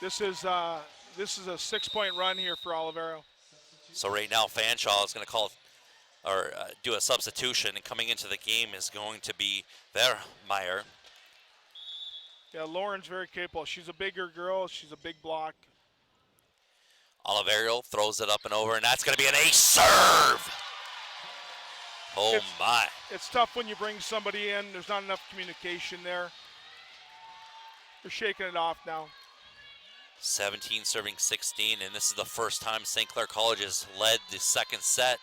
This is a 6-point run here for Oliverio. So right now, Fanshawe is going to do a substitution, and coming into the game is going to be Vermeyer. Yeah, Lauren's very capable. She's a bigger girl. She's a big block. Oliverio throws it up and over, and that's going to be an ace serve. Oh, my. It's tough when you bring somebody in. There's not enough communication there. They're shaking it off now. 17 serving 16, and this is the first time St. Clair College has led the second set.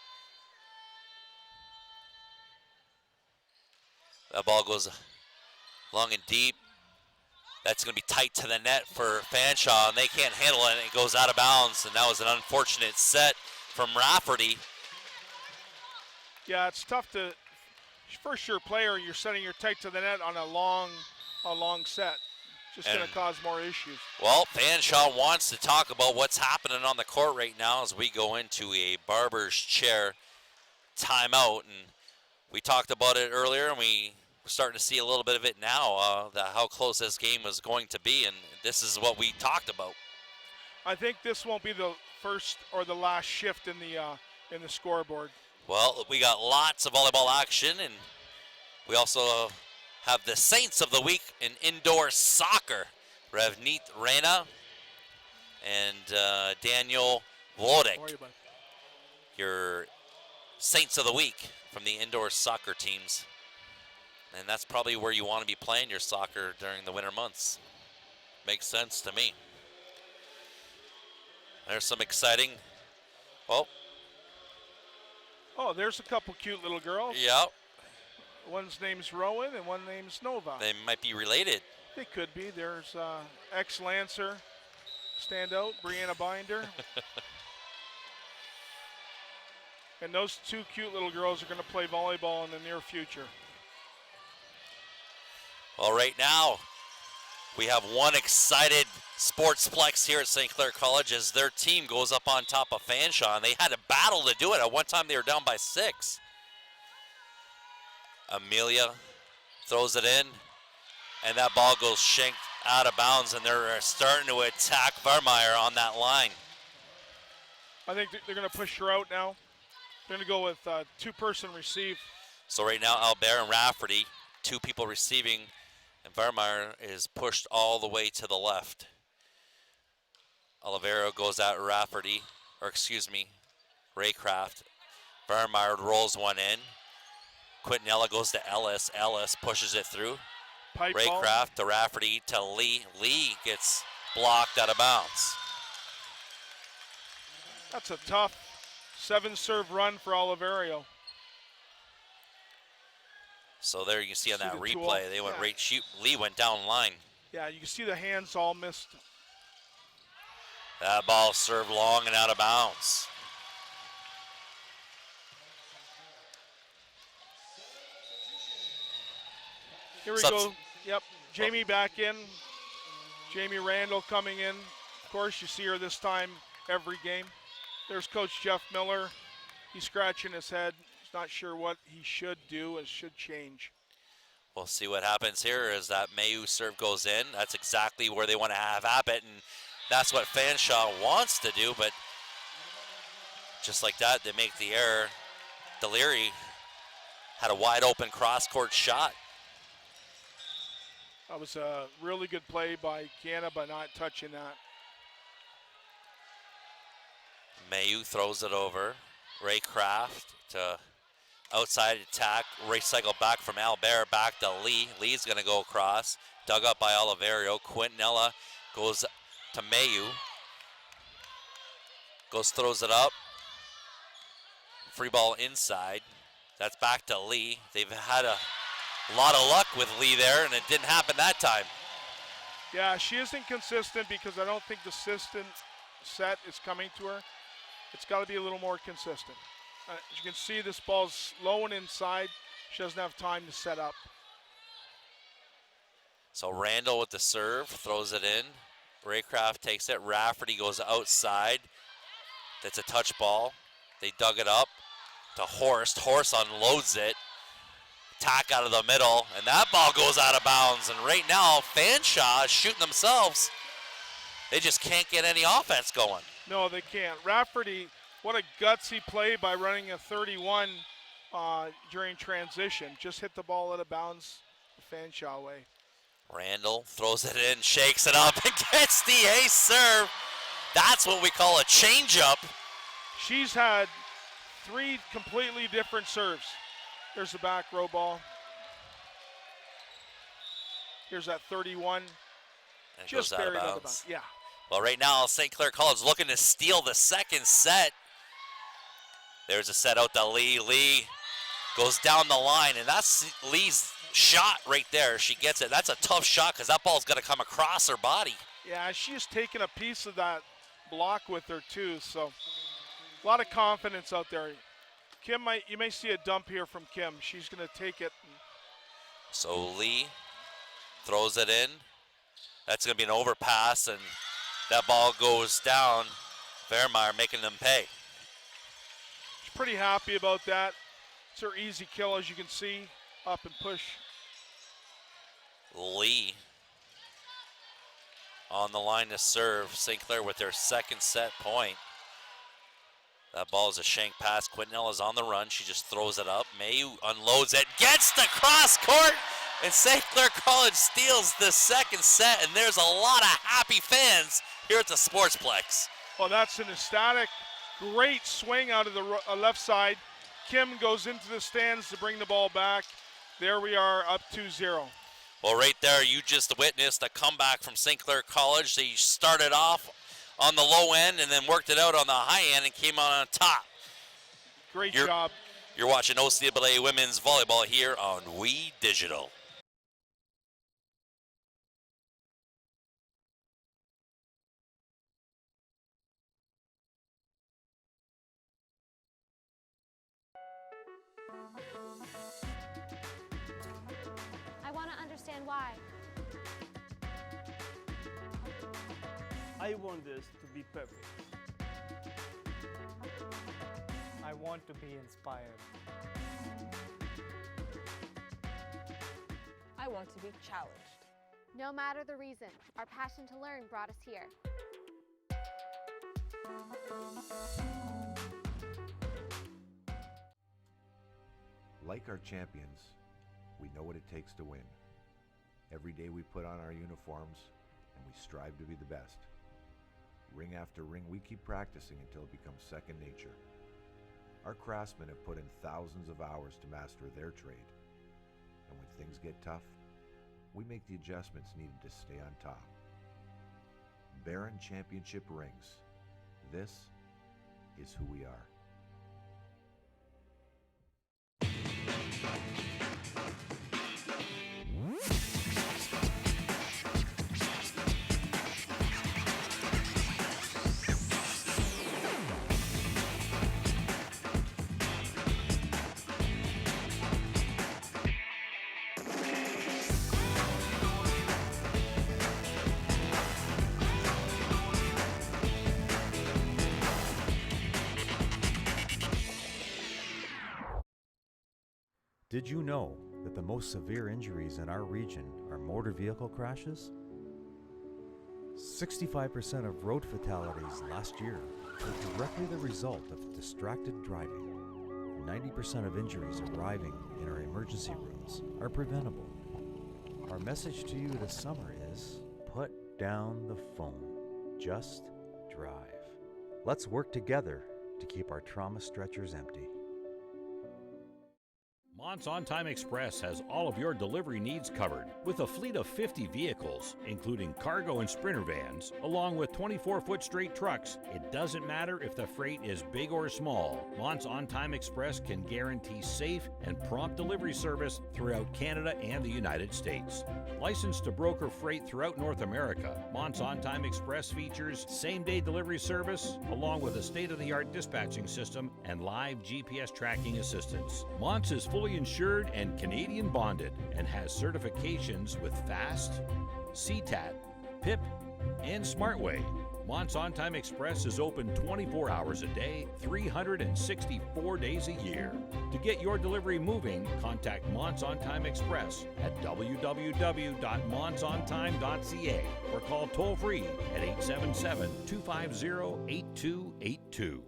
That ball goes long and deep. That's going to be tight to the net for Fanshawe, and they can't handle it, and it goes out of bounds, and that was an unfortunate set from Rafferty. Yeah, it's tough to, first year player, you're setting your tight to the net on a long set. Just going to cause more issues. Well, Fanshawe wants to talk about what's happening on the court right now as we go into a barber's chair timeout, and we talked about it earlier, and we starting to see a little bit of it now, how close this game is going to be, and this is what we talked about. I think this won't be the first or the last shift in the scoreboard. Well, we got lots of volleyball action, and we also have the Saints of the Week in indoor soccer. Revneet Reyna and Daniel Wlodek, your Saints of the Week from the indoor soccer teams. And that's probably where you want to be playing your soccer during the winter months. Makes sense to me. There's some exciting, oh, there's a couple cute little girls. yeah, One's name's Rowan and one name's Nova. they might be related. They could be. There's ex-Lancer standout, Brianna Binder. And those two cute little girls are going to play volleyball in the near future. Well, right now, we have one excited sportsplex here at St. Clair College as their team goes up on top of Fanshawe, and they had a battle to do it. At one time, they were down by 6. Amelia throws it in, and that ball goes shanked out of bounds, and they're starting to attack Vermeyer on that line. I think they're going to push her out now. They're going to go with two-person receive. So right now, Albert and Rafferty, 2 people receiving, and Vermeyer is pushed all the way to the left. Olivero goes at Rafferty, or excuse me, Raycraft. Vermeyer rolls one in. Quintanilla goes to Ellis. Ellis pushes it through. Pipe ball. Raycraft to Rafferty to Lee. Lee gets blocked out of bounds. That's a tough 7-serve run for Oliverio. So there you can see on that the replay, tool. they went Yeah. right shoot. Lee went down line. Yeah, you can see the hands all missed. That ball served long and out of bounds. Here we go. Yep, Jamie back in. Jamie Randall coming in. Of course, you see her this time every game. There's Coach Jeff Miller. He's scratching his head. He's not sure what he should do and should change. We'll see what happens here as that Mayu serve goes in. That's exactly where they want to have it, and that's what Fanshawe wants to do, but just like that, they make the error. Deliri had a wide open cross-court shot. That was a really good play by Kiana by not touching that. Mayu throws it over. Raycraft to outside attack. Recycle back from Albert back to Lee. Lee's going to go across. Dug up by Oliverio. Quintanilla goes to Mayu. Throws it up. Free ball inside. That's back to Lee. They've had a lot of luck with Lee there, and it didn't happen that time. Yeah, she isn't consistent because I don't think the system set is coming to her. It's got to be a little more consistent. As you can see, this ball's low and inside. She doesn't have time to set up. So Randall with the serve, throws it in. Raycraft takes it. Rafferty goes outside. That's a touch ball. They dug it up to Horst. Horst unloads it. Attack out of the middle, and that ball goes out of bounds. And right now, Fanshawe is shooting themselves. They just can't get any offense going. No, they can't. Rafferty, what a gutsy play by running a 31 during transition. Just hit the ball out of bounds the Fanshawe way. Randall throws it in, shakes it up, and gets the ace serve. That's what we call a changeup. She's had 3 completely different serves. There's the back row ball. Here's that 31. And it Just goes out of buried out of bounds. bounds. Yeah. Well, right now, St. Clair College looking to steal the second set. There's a set out to Lee. Lee goes down the line, and that's Lee's shot right there. She gets it. That's a tough shot because that ball's going to come across her body. Yeah, she's taken a piece of that block with her too, so a lot of confidence out there. You may see a dump here from Kim. She's going to take it. So Lee throws it in. That's going to be an overpass, and that ball goes down. Vermeyer making them pay. She's pretty happy about that. It's her easy kill, as you can see. Up and push. Lee on the line to serve. St. Clair with their second set point. That ball is a shank pass. Quintella's on the run. She just throws it up. Mayu unloads it, gets the cross court, and St. Clair College steals the second set, and there's a lot of happy fans here at the Sportsplex. Well, that's an ecstatic, great swing out of the left side. Kim goes into the stands to bring the ball back. There we are, up 2-0. Well, right there, you just witnessed a comeback from St. Clair College. They started off on the low end and then worked it out on the high end and came out on top. Great job. You're watching OCAA Women's Volleyball here on We Digital. I want to understand why. I want this to be perfect. I want to be inspired. I want to be challenged. No matter the reason, our passion to learn brought us here. Like our champions, we know what it takes to win. Every day we put on our uniforms and we strive to be the best. Ring after ring, we keep practicing until it becomes second nature. Our craftsmen have put in thousands of hours to master their trade. And when things get tough, we make the adjustments needed to stay on top. Baron Championship rings. This is who we are. Did you know that the most severe injuries in our region are motor vehicle crashes? 65% of road fatalities last year were directly the result of distracted driving. 90% of injuries arriving in our emergency rooms are preventable. Our message to you this summer is, put down the phone. Just drive. Let's work together to keep our trauma stretchers empty. Mont's On Time Express has all of your delivery needs covered with a fleet of 50 vehicles, including cargo and sprinter vans, along with 24-foot straight trucks. It doesn't matter if the freight is big or small. Mont's On Time Express can guarantee safe and prompt delivery service throughout Canada and the United States. Licensed to broker freight throughout North America, Mont's On Time Express features same-day delivery service, along with a state-of-the-art dispatching system and live GPS tracking assistance. Mont's is fully insured and Canadian bonded and has certifications with FAST, CTAT, PIP, and SmartWay. Mont's On Time Express is open 24 hours a day, 364 days a year. To get your delivery moving, contact Mont's On Time Express at www.montsontime.ca or call toll-free at 877-250-8282.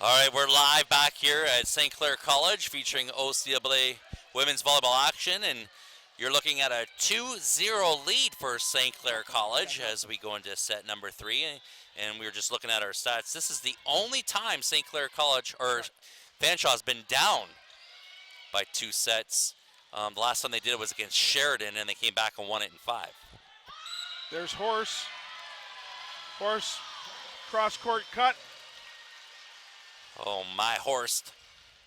All right, we're live back here at St. Clair College featuring OCAA women's volleyball action, and you're looking at a 2-0 lead for St. Clair College as we go into set number 3, and we were just looking at our stats. This is the only time St. Clair College or Fanshawe has been down by 2 sets. The last time they did it was against Sheridan, and they came back and won it in 5. There's Horse. Horse, cross-court cut. Oh, my Horst.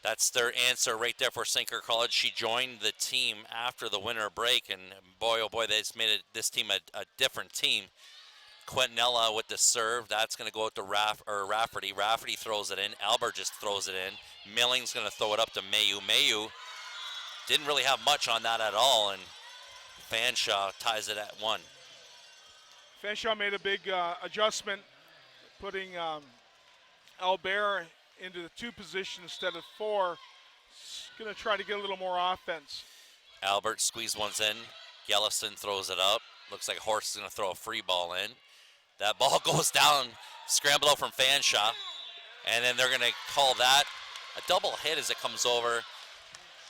That's their answer right there for St. Clair College. She joined the team after the winter break, and boy, oh boy, that's made this team a different team. Quintanilla with the serve. That's going to go out to Rafferty. Rafferty throws it in. Albert just throws it in. Milling's going to throw it up to Mayu. Mayu didn't really have much on that at all, and Fanshawe ties it at 1. Fanshawe made a big adjustment, putting Albert into the 2 position instead of 4. Going to try to get a little more offense. Albert squeezed ones in. Gellison throws it up. Looks like Horse is going to throw a free ball in. That ball goes down, scrambled out from Fanshawe. And then they're going to call that a double hit as it comes over.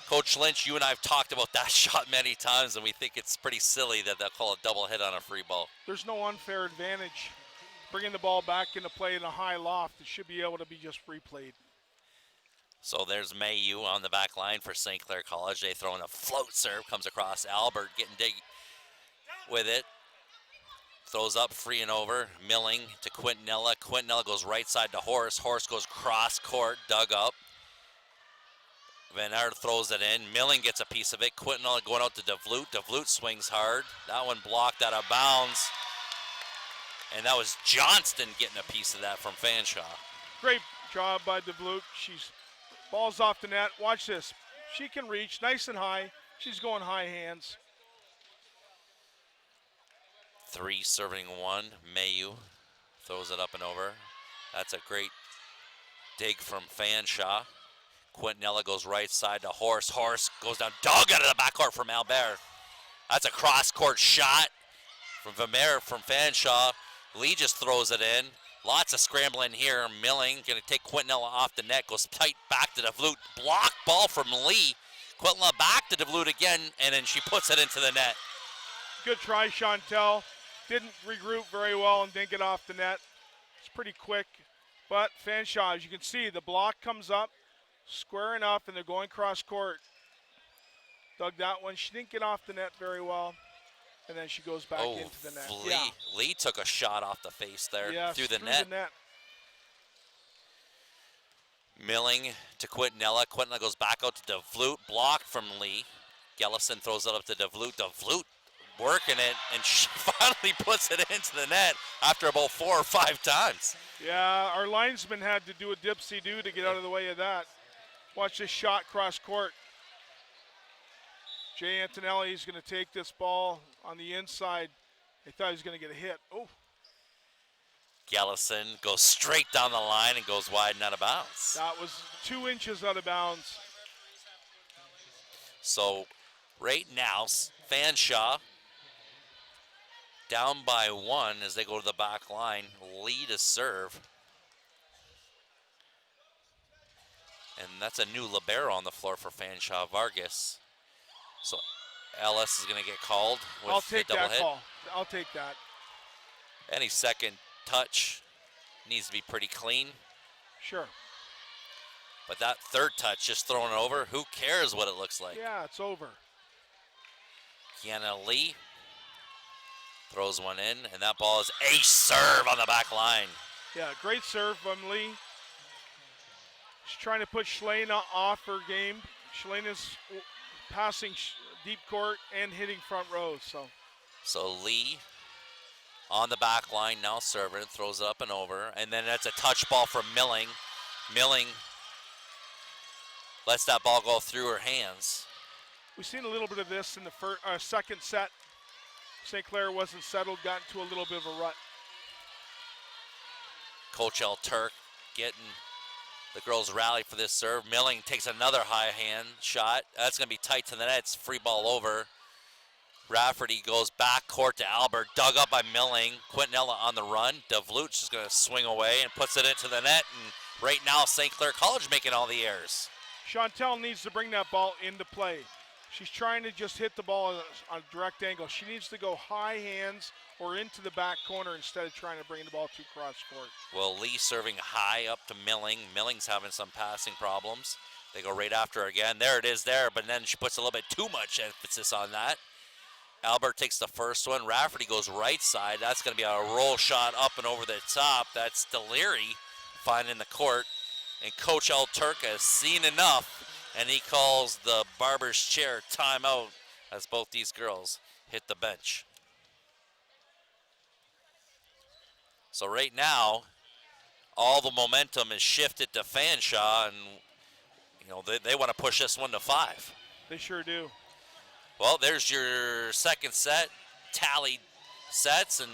Coach Lynch, you and I have talked about that shot many times, and we think it's pretty silly that they'll call a double hit on a free ball. There's no unfair advantage. Bringing the ball back into play in a high loft, it should be able to be just replayed. So there's Mayu on the back line for St. Clair College. They throw in a float serve, comes across Albert, getting dig with it. Throws up, free and over. Milling to Quintanilla. Quintanilla goes right side to Horse. Horse goes cross court, dug up. Van Aert throws it in. Milling gets a piece of it. Quintanilla going out to DeVlute. DeVlute swings hard. That one blocked out of bounds. And that was Johnston getting a piece of that from Fanshawe. Great job by DeVlute. She's ball's off the net. Watch this. She can reach nice and high. She's going high hands. 3 serving 1. Mayu throws it up and over. That's a great dig from Fanshawe. Quintanilla goes right side to Horse. Horse goes down, dug out of the backcourt from Albert. That's a cross-court shot from Vermeer from Fanshawe. Lee just throws it in. Lots of scrambling here. Milling going to take Quintanilla off the net. Goes tight back to DeVlute. Block ball from Lee. Quintanilla back to DeVlute again, and then she puts it into the net. Good try, Chantel. Didn't regroup very well and didn't get off the net. It's pretty quick. But Fanshawe, as you can see, the block comes up, squaring up, and they're going cross court. Dug that one. She didn't get off the net very well. And then she goes back into the net. Lee took a shot off the face there, yes, through the net. Milling to Quintanilla. Quintanilla goes back out to DeVlute. Blocked from Lee. Gellison throws it up to DeVlute. DeVlute working it, and she finally puts it into the net after about 4 or 5 times. Yeah, our linesman had to do a dipsy-do to get out of the way of that. Watch this shot cross court. Jay Antonelli is going to take this ball on the inside. They thought he was going to get a hit. Oh. Gellison goes straight down the line and goes wide and out of bounds. That was 2 inches out of bounds. So right now, Fanshawe down by 1 as they go to the back line. Lee to serve. And that's a new libero on the floor for Fanshawe, Vargas. So Ellis is going to get called with I'll take the double that hit. call. I'll take that. Any second touch needs to be pretty clean. Sure. But that third touch, just throwing it over, who cares what it looks like? Yeah, it's over. Kiana Lee throws one in, and that ball is ace serve on the back line. Yeah, great serve from Lee. She's trying to put Shalena off her game. Shalena's passing deep court and hitting front row. So Lee on the back line now serving, throws it up and over, and then that's a touch ball from Milling. Milling lets that ball go through her hands. We've seen a little bit of this in the second set. St. Clair wasn't settled, got into a little bit of a rut. Coach L. Turk getting the girls rally for this serve. Milling takes another high hand shot. That's going to be tight to the net. It's free ball over. Rafferty goes back court to Albert, dug up by Milling. Quintanilla on the run. DeVlute's just going to swing away and puts it into the net. And right now, St. Clair College making all the errors. Chantel needs to bring that ball into play. She's trying to just hit the ball on a direct angle. She needs to go high hands or into the back corner instead of trying to bring the ball to cross court. Well, Lee serving high up to Milling. Milling's having some passing problems. They go right after her again. There it is there, but then she puts a little bit too much emphasis on that. Albert takes the first one. Rafferty goes right side. That's going to be a roll shot up and over the top. That's Deliri finding the court. And Coach L. Turk has seen enough, and he calls the barber's chair timeout as both these girls hit the bench. So right now, all the momentum is shifted to Fanshawe, and you know they want to push this one to 5. They sure do. Well, there's your second set, tallied sets, and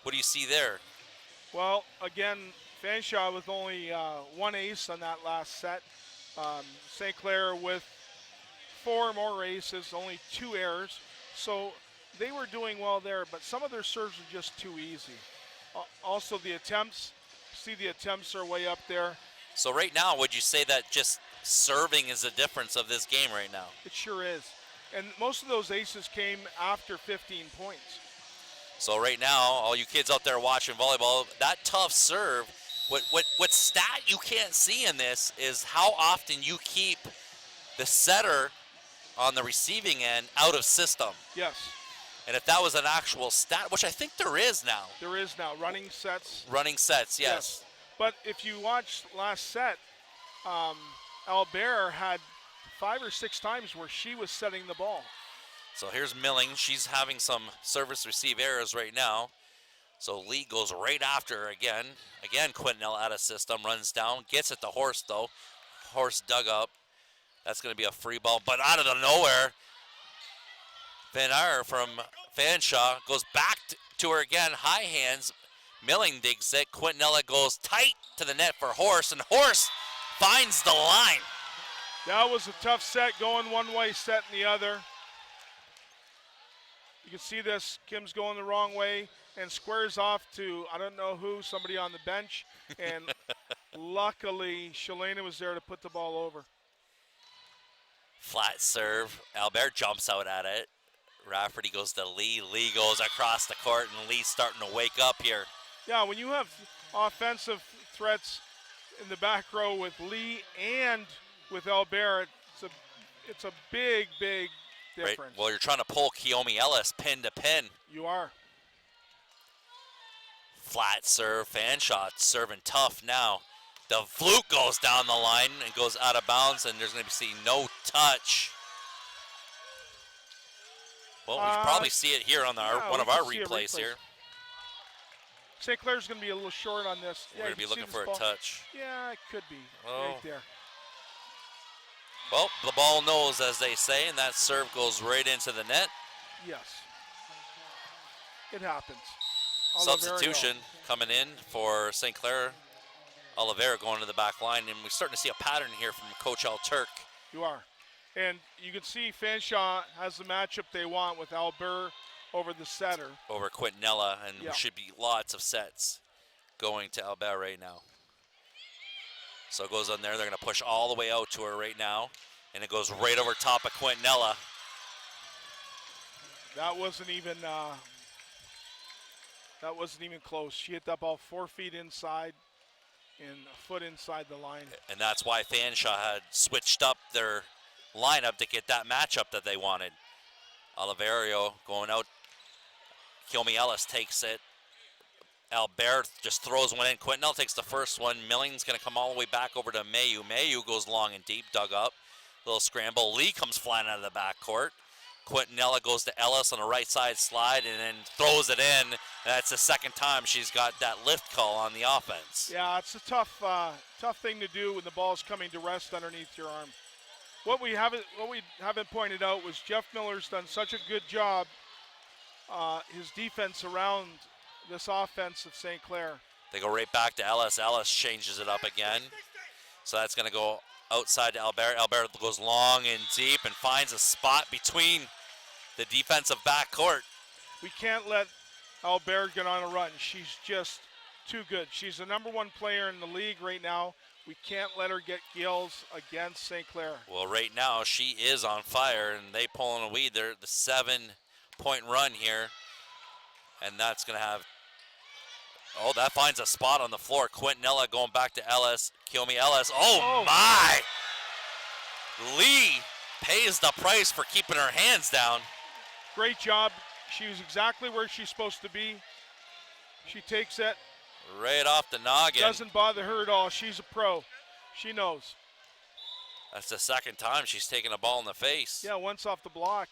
what do you see there? Well, again, Fanshawe with only 1 ace on that last set. St. Clair with 4 more aces, only 2 errors. So they were doing well there, but some of their serves were just too easy. Also, the attempts, see the attempts are way up there. So right now, would you say that just serving is the difference of this game right now? It sure is. And most of those aces came after 15 points. So right now, all you kids out there watching volleyball, that tough serve, what stat you can't see in this is how often you keep the setter on the receiving end out of system. Yes. And if that was an actual stat, which I think there is now. There is now, running sets. Running sets, yes. But if you watched last set, Albert had 5 or 6 times where she was setting the ball. So here's Milling. She's having some service receive errors right now. So Lee goes right after her again. Again, Quintanilla out of system, runs down, gets it to Horst though. Horst dug up. That's going to be a free ball, but out of the nowhere, Van Ayer from Fanshawe goes back to her again, high hands. Milling digs it. Quintanilla goes tight to the net for Horst, and Horst finds the line. That was a tough set, going one way, set in the other. You can see this, Kim's going the wrong way and squares off to, I don't know who, somebody on the bench. And luckily, Shalana was there to put the ball over. Flat serve. Albert jumps out at it. Rafferty goes to Lee. Lee goes across the court, and Lee's starting to wake up here. Yeah, when you have offensive threats in the back row with Lee and with Albert, it's a big, big difference. Right. Well, you're trying to pull Kiyomi Ellis pin to pin. You are. Flat serve. Fanshawe serving tough now. The fluke goes down the line and goes out of bounds, and there's going to be no touch. Well, we probably see it here on one of our replays here. St. Clair's going to be a little short on this. We're going to be looking for a touch. Yeah, it could be right there. Well, the ball knows, as they say, and that serve goes right into the net. Yes. It happens. Substitution coming in for St. Clair. Oliveira going to the back line, and we're starting to see a pattern here from Coach Al Turk. You are. And you can see Fanshawe has the matchup they want with Albert over the setter. Over Quintanilla, and there should be lots of sets going to Albert right now. So it goes on there. They're going to push all the way out to her right now, and it goes right over top of Quintanilla. That wasn't even close. She hit that ball 4 feet inside and a foot inside the line. And that's why Fanshawe had switched up their lineup to get that matchup that they wanted. Oliverio going out. Kiyomi Ellis takes it. Albert just throws one in. Quintanilla takes the first one. Milling's going to come all the way back over to Mayu. Mayu goes long and deep, dug up. Little scramble. Lee comes flying out of the backcourt. Quintanilla goes to Ellis on the right side slide and then throws it in. And that's the second time she's got that lift call on the offense. Yeah, it's a tough thing to do when the ball's coming to rest underneath your arm. What we haven't pointed out was Jeff Miller's done such a good job, his defense around this offense of St. Clair. They go right back to Ellis. Ellis changes it up again. So that's going to go outside to Albert. Albert goes long and deep and finds a spot between the defensive backcourt. We can't let Albert get on a run. She's just too good. She's the #1 player in the league right now. We can't let her get gills against St. Clair. Well, right now she is on fire, and they pulling a weed. They're the 7-point run here, and that's going to have. Oh, that finds a spot on the floor. Quintanilla going back to Ellis. Kiyomi Ellis. Oh, my! Lee pays the price for keeping her hands down. Great job. She was exactly where she's supposed to be. She takes it. Right off the noggin. Doesn't bother her at all. She's a pro. She knows. That's the second time she's taken a ball in the face. Yeah, once off the block.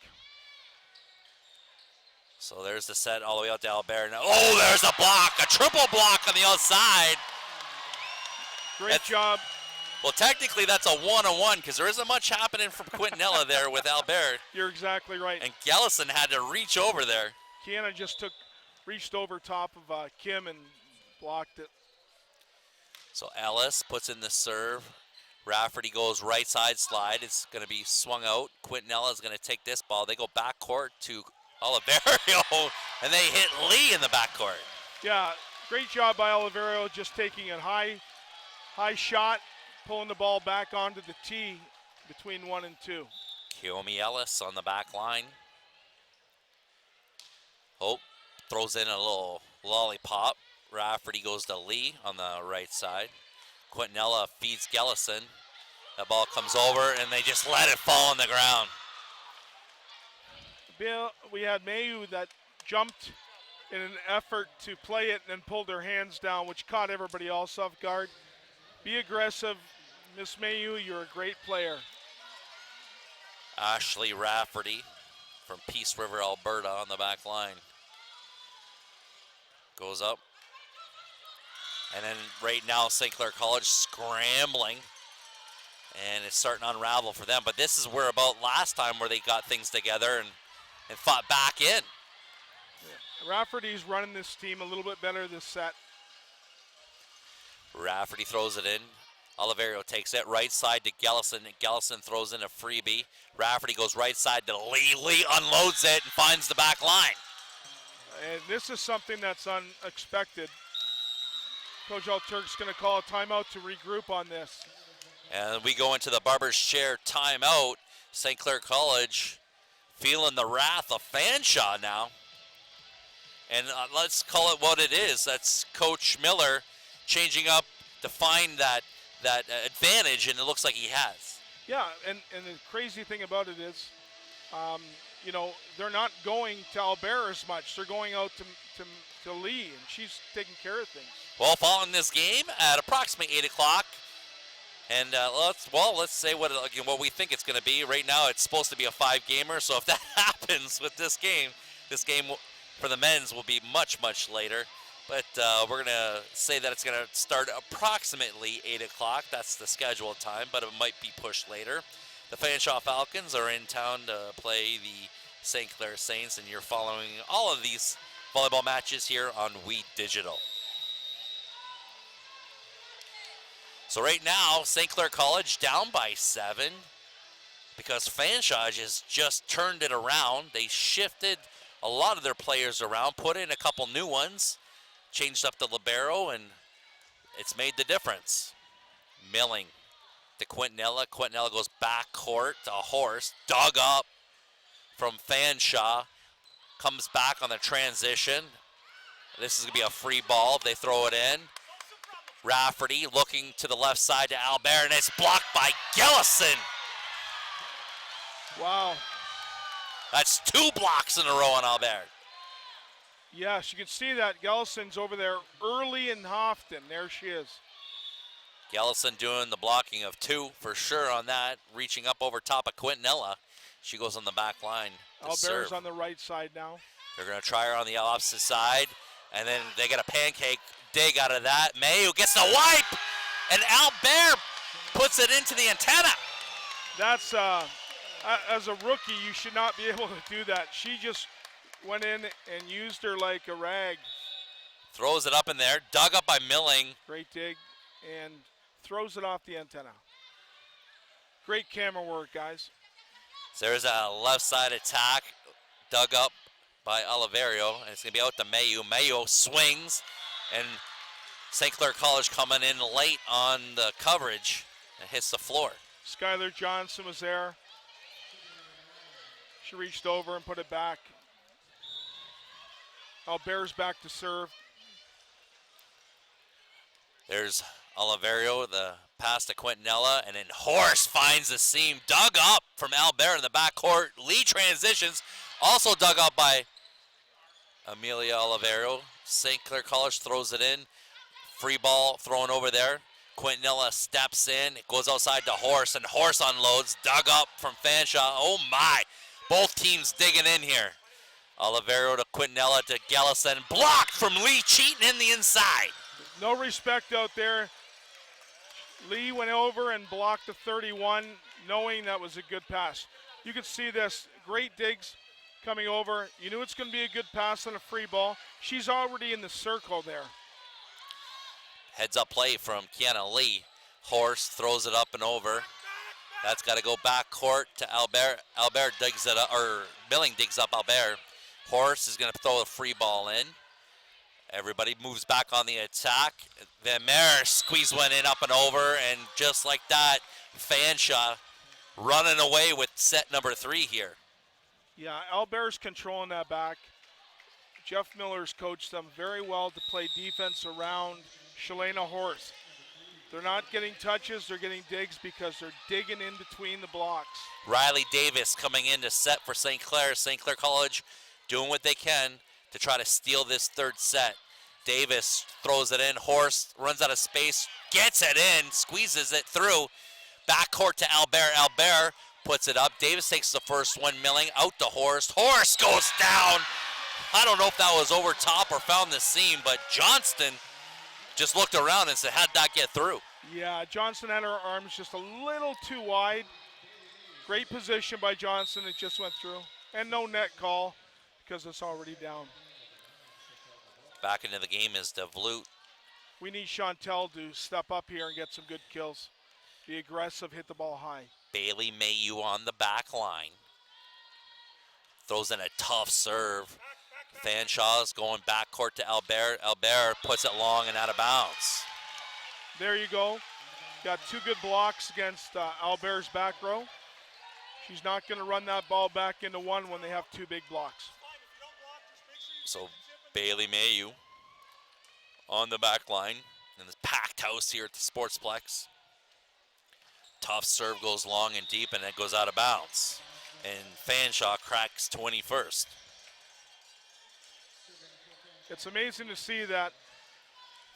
So there's the set all the way out to Albert. Now, oh, there's a block. A triple block on the outside. Great job. Well, technically that's a 1-on-1 because there isn't much happening from Quintanilla there with Albert. You're exactly right. And Gellison had to reach over there. Kiana just reached over top of Kim and blocked it. So Ellis puts in the serve. Rafferty goes right side slide. It's going to be swung out. Quintanilla is going to take this ball. They go back court to Oliverio, and they hit Lee in the backcourt. Yeah, great job by Oliverio, just taking a high shot, pulling the ball back onto the tee between 1 and 2. Kiyomi Ellis on the back line. Hope throws in a little lollipop. Rafferty goes to Lee on the right side. Quintanilla feeds Gellison. That ball comes over, and they just let it fall on the ground. Bill, we had Mayu that jumped in an effort to play it and then pulled her hands down, which caught everybody else off guard. Be aggressive, Miss Mayu, you're a great player. Ashley Rafferty from Peace River, Alberta on the back line. Goes up. And then right now, St. Clair College scrambling. And it's starting to unravel for them. But this is where about last time where they got things together and fought back in. Yeah. Rafferty's running this team a little bit better this set. Rafferty throws it in. Oliverio takes it right side to Gellison. Gellison throws in a freebie. Rafferty goes right side to Lee. Lee unloads it and finds the back line. And this is something that's unexpected. Coach Alturk's going to call a timeout to regroup on this. And we go into the barber's chair timeout. St. Clair College feeling the wrath of Fanshawe now. And let's call it what it is. That's Coach Miller changing up to find that advantage, and it looks like he has. Yeah, and the crazy thing about it is, you know, they're not going to Albert as much. They're going out to Lee, and she's taking care of things. Well, following this game at approximately 8 o'clock, and let's say what we think it's going to be. Right now, it's supposed to be a 5-gamer, so if that happens with this game for the men's will be much, much later. But we're going to say that it's going to start approximately 8 o'clock. That's the scheduled time, but it might be pushed later. The Fanshawe Falcons are in town to play the St. Clair Saints, and you're following all of these volleyball matches here on We Digital. So right now, St. Clair College down by 7 because Fanshawe has just turned it around. They shifted a lot of their players around, put in a couple new ones, changed up the libero, and it's made the difference. Milling to Quintanilla. Quintanilla goes back court to Horst. Dug up from Fanshawe. Comes back on the transition. This is going to be a free ball if they throw it in. Rafferty looking to the left side to Albert, and it's blocked by Gellison. Wow. That's 2 blocks in a row on Albert. Yes, you can see that Gellison's over there early and often. There she is. Gellison doing the blocking of 2 for sure on that, reaching up over top of Quintanilla. She goes on the back line to Albert's serve. on the right side now. They're going to try her on the opposite side, and then they get a pancake dig out of that. Mayu gets the wipe, and Albert puts it into the antenna. That's, as a rookie, you should not be able to do that. She just went in and used her like a rag. Throws it up in there, dug up by Milling. Great dig, and throws it off the antenna. Great camera work, guys. So there's a left side attack, dug up by Oliverio, and it's going to be out to Mayu. Mayu swings, and St. Clair College coming in late on the coverage and hits the floor. Skylar Johnson was there. She reached over and put it back. Albert's back to serve. There's Oliverio, the pass to Quintanilla, and then Horst finds the seam, dug up from Albert in the backcourt. Lee transitions, also dug up by Amelia Oliverio. St. Clair College throws it in. Free ball thrown over there. Quintanilla steps in, it goes outside to Horst, and Horst unloads, dug up from Fanshawe. Oh my, both teams digging in here. Oliverio to Quintanilla to Gellison, blocked from Lee Cheaton in the inside. No respect out there. Lee went over and blocked the 31, knowing that was a good pass. You could see this, great digs coming over. You knew it's going to be a good pass on a free ball. She's already in the circle there. Heads up play from Kiana Lee. Horst throws it up and over. That's got to go back court to Albert. Albert digs it up, or Milling digs up Albert. Horst is going to throw a free ball in. Everybody moves back on the attack. Van Meer squeeze one in up and over, and just like that, Fanshawe running away with set number 3 here. Yeah, Albert's controlling that back. Jeff Miller's coached them very well to play defense around Shalana Horst. They're not getting touches, they're getting digs because they're digging in between the blocks. Riley Davis coming in to set for St. Clair. St. Clair College doing what they can to try to steal this third set. Davis throws it in. Horst runs out of space, gets it in, squeezes it through. Backcourt to Albert. Albert puts it up. Davis takes the first one. Milling out to Horst. Horst goes down. I don't know if that was over top or found the seam, but Johnston just looked around and said, how'd that get through? Yeah, Johnston had her arms just a little too wide. Great position by Johnston. It just went through. And no net call because it's already down. Back into the game is DeVloot. We need Chantel to step up here and get some good kills. Be aggressive, hit the ball high. Bailey Mayu on the back line. Throws in a tough serve. Fanshaw's going backcourt to Albert. Albert puts it long and out of bounds. There you go. Got 2 good blocks against Albert's back row. She's not going to run that ball back into one when they have 2 big blocks. So Bailey Mayu on the back line in this packed house here at the Sportsplex. Tough serve goes long and deep, and it goes out of bounds. And Fanshawe cracks 21st. It's amazing to see that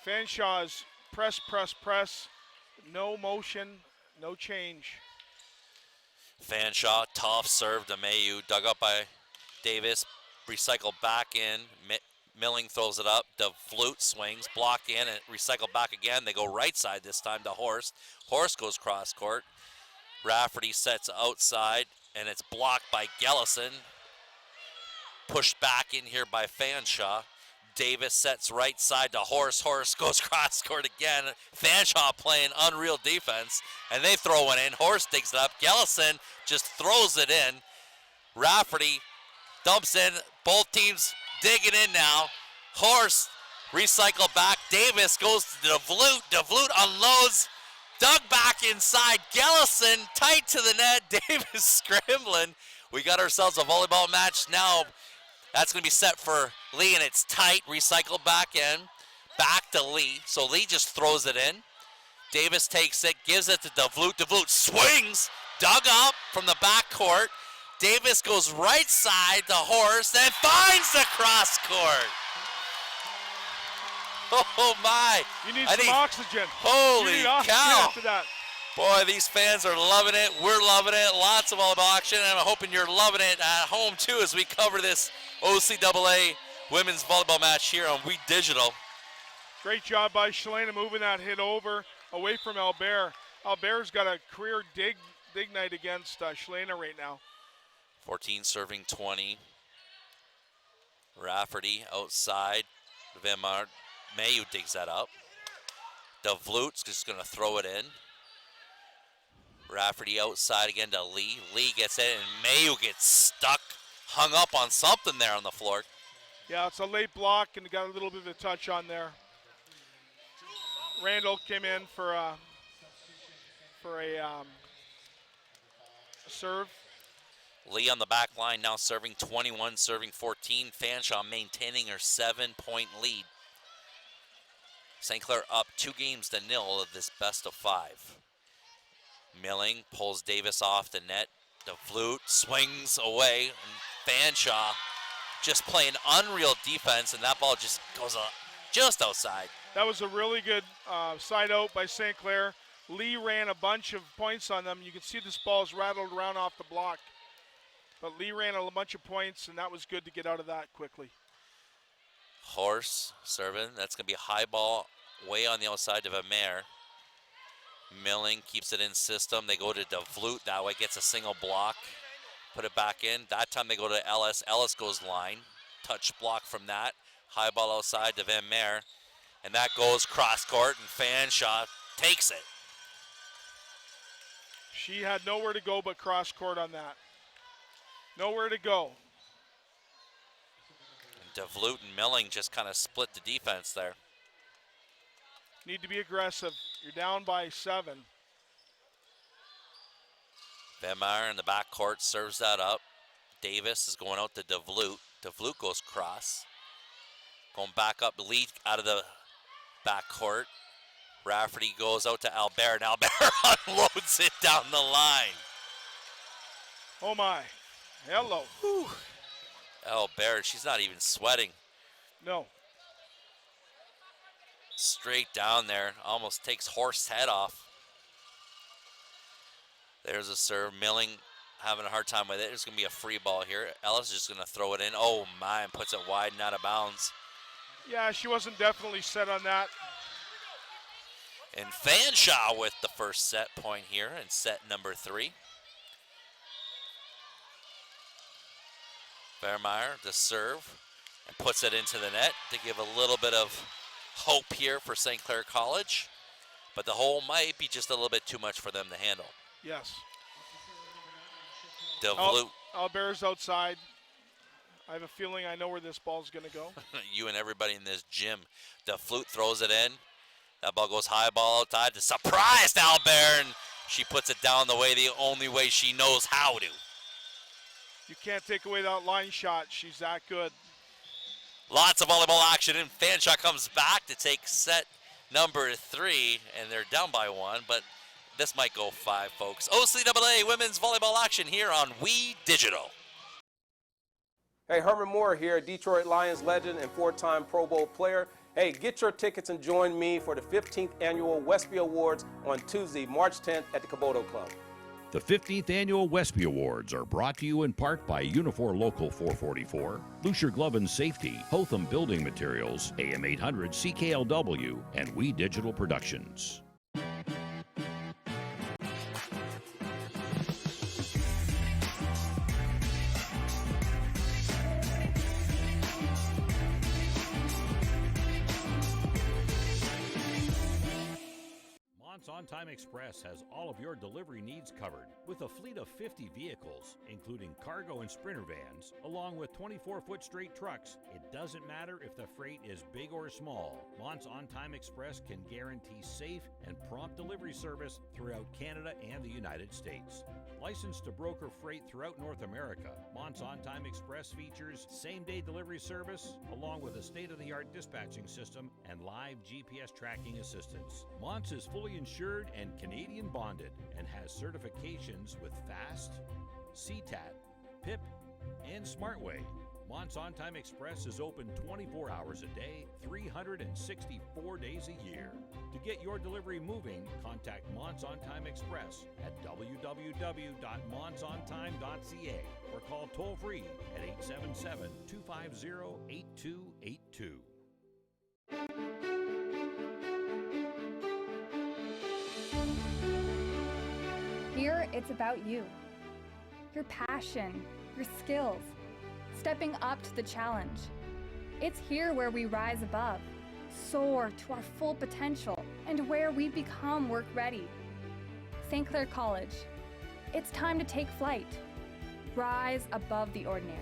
Fanshaw's press, no motion, no change. Fanshawe, tough serve to Mayu, dug up by Davis, recycled back in. Milling throws it up. DeVloot swings, blocked in, and recycled back again. They go right side this time to Horst. Horst goes cross court. Rafferty sets outside, and it's blocked by Gellison. Pushed back in here by Fanshawe. Davis sets right side to Horst. Horst goes cross court again. Fanshawe playing unreal defense, and they throw one in. Horst digs it up. Gellison just throws it in. Rafferty dumps in. Both teams digging in now. Horst recycle back. Davis goes to DeVloot. DeVloot unloads. Dug back inside. Gellison tight to the net. Davis scrambling. We got ourselves a volleyball match now. That's going to be set for Lee, and it's tight. Recycle back in. Back to Lee. So Lee just throws it in. Davis takes it, gives it to DeVloot. DeVloot swings. Dug up from the backcourt. Davis goes right side to Horst and finds the cross court. Oh my. You need some oxygen. Holy you need oxygen cow. after that. Boy, these fans are loving it. We're loving it. Lots of volleyball action, and I'm hoping you're loving it at home too as we cover this OCAA women's volleyball match here on We Digital. Great job by Shalana moving that hit over away from Albert. Albert's got a career dig night against Shalana right now. 14 serving 20. Rafferty outside. Vimard. Mayu digs that up. DeVloot's just going to throw it in. Rafferty outside again to Lee. Lee gets it, and Mayu gets stuck, hung up on something there on the floor. Yeah, it's a late block, and got a little bit of a touch on there. Randall came in for a serve. Lee on the back line now serving 21, serving 14. Fanshawe maintaining her 7-point lead. St. Clair up 2-0 of this best of 5. Milling pulls Davis off the net. DeVloot swings away, and Fanshawe just playing unreal defense, and that ball just goes just outside. That was a really good side out by St. Clair. Lee ran a bunch of points on them. You can see this ball's rattled around off the block. But Lee ran a bunch of points, and that was good to get out of that quickly. Horst serving. That's going to be a high ball way on the outside of Vermeer. Milling keeps it in system. They go to DeVloot. That way gets a single block. Put it back in. That time they go to Ellis. Ellis goes line. Touch block from that. High ball outside to Vermeer. And that goes cross court, and Fanshawe takes it. She had nowhere to go but cross court on that. Nowhere to go. DeVlute and Milling just kind of split the defense there. Need to be aggressive. You're down by 7. Van Meyer in the backcourt serves that up. Davis is going out to DeVlute. DeVlute goes cross. Going back up, lead out of the backcourt. Rafferty goes out to Albert, and Albert unloads it down the line. Oh my. Hello. Whew. Albert, she's not even sweating. No. Straight down there, almost takes Horst's head off. There's a serve. Milling having a hard time with it. There's going to be a free ball here. Ellis is just going to throw it in. Oh my, and puts it wide and out of bounds. Yeah, she wasn't definitely set on that. And Fanshawe with the first set point here in set number 3. Vermeyer to serve and puts it into the net to give a little bit of hope here for St. Clair College. But the hole might be just a little bit too much for them to handle. Yes. DeVlute. Albert's outside. I have a feeling I know where this ball's going to go. You and everybody in this gym. DeVlute throws it in. That ball goes high, ball outside. The surprise to Albert, and she puts it down the only way she knows how to. You can't take away that line shot. She's that good. Lots of volleyball action, and Fanshawe comes back to take set number 3, and they're down by 1, but this might go 5, folks. OCAA women's volleyball action here on We Digital. Hey, Herman Moore here, Detroit Lions legend and 4-time Pro Bowl player. Hey, get your tickets and join me for the 15th Annual Westby Awards on Tuesday, March 10th at the Caboto Club. The 15th Annual Westby Awards are brought to you in part by Unifor Local 444, Lucier Glove and Safety, Hotham Building Materials, AM 800 CKLW, and We Digital Productions. On-Time Express has all of your delivery needs covered with a fleet of 50 vehicles, including cargo and sprinter vans, along with 24-foot straight trucks. It doesn't matter if the freight is big or small. Mont's On-Time Express can guarantee safe and prompt delivery service throughout Canada and the United States. Licensed to broker freight throughout North America, Mont's On-Time Express features same-day delivery service, along with a state-of-the-art dispatching system and live GPS tracking assistance. Mont's is fully insured and Canadian bonded and has certifications with FAST, CTAT, PIP, and SmartWay. Mont's On-Time Express is open 24 hours a day, 364 days a year. To get your delivery moving, contact Mont's On-Time Express at www.montsontime.ca or call toll-free at 877-250-8282. Here, it's about you. Your passion, your skills, stepping up to the challenge. It's here where we rise above, soar to our full potential, and where we become work ready. St. Clair College, it's time to take flight. Rise above the ordinary.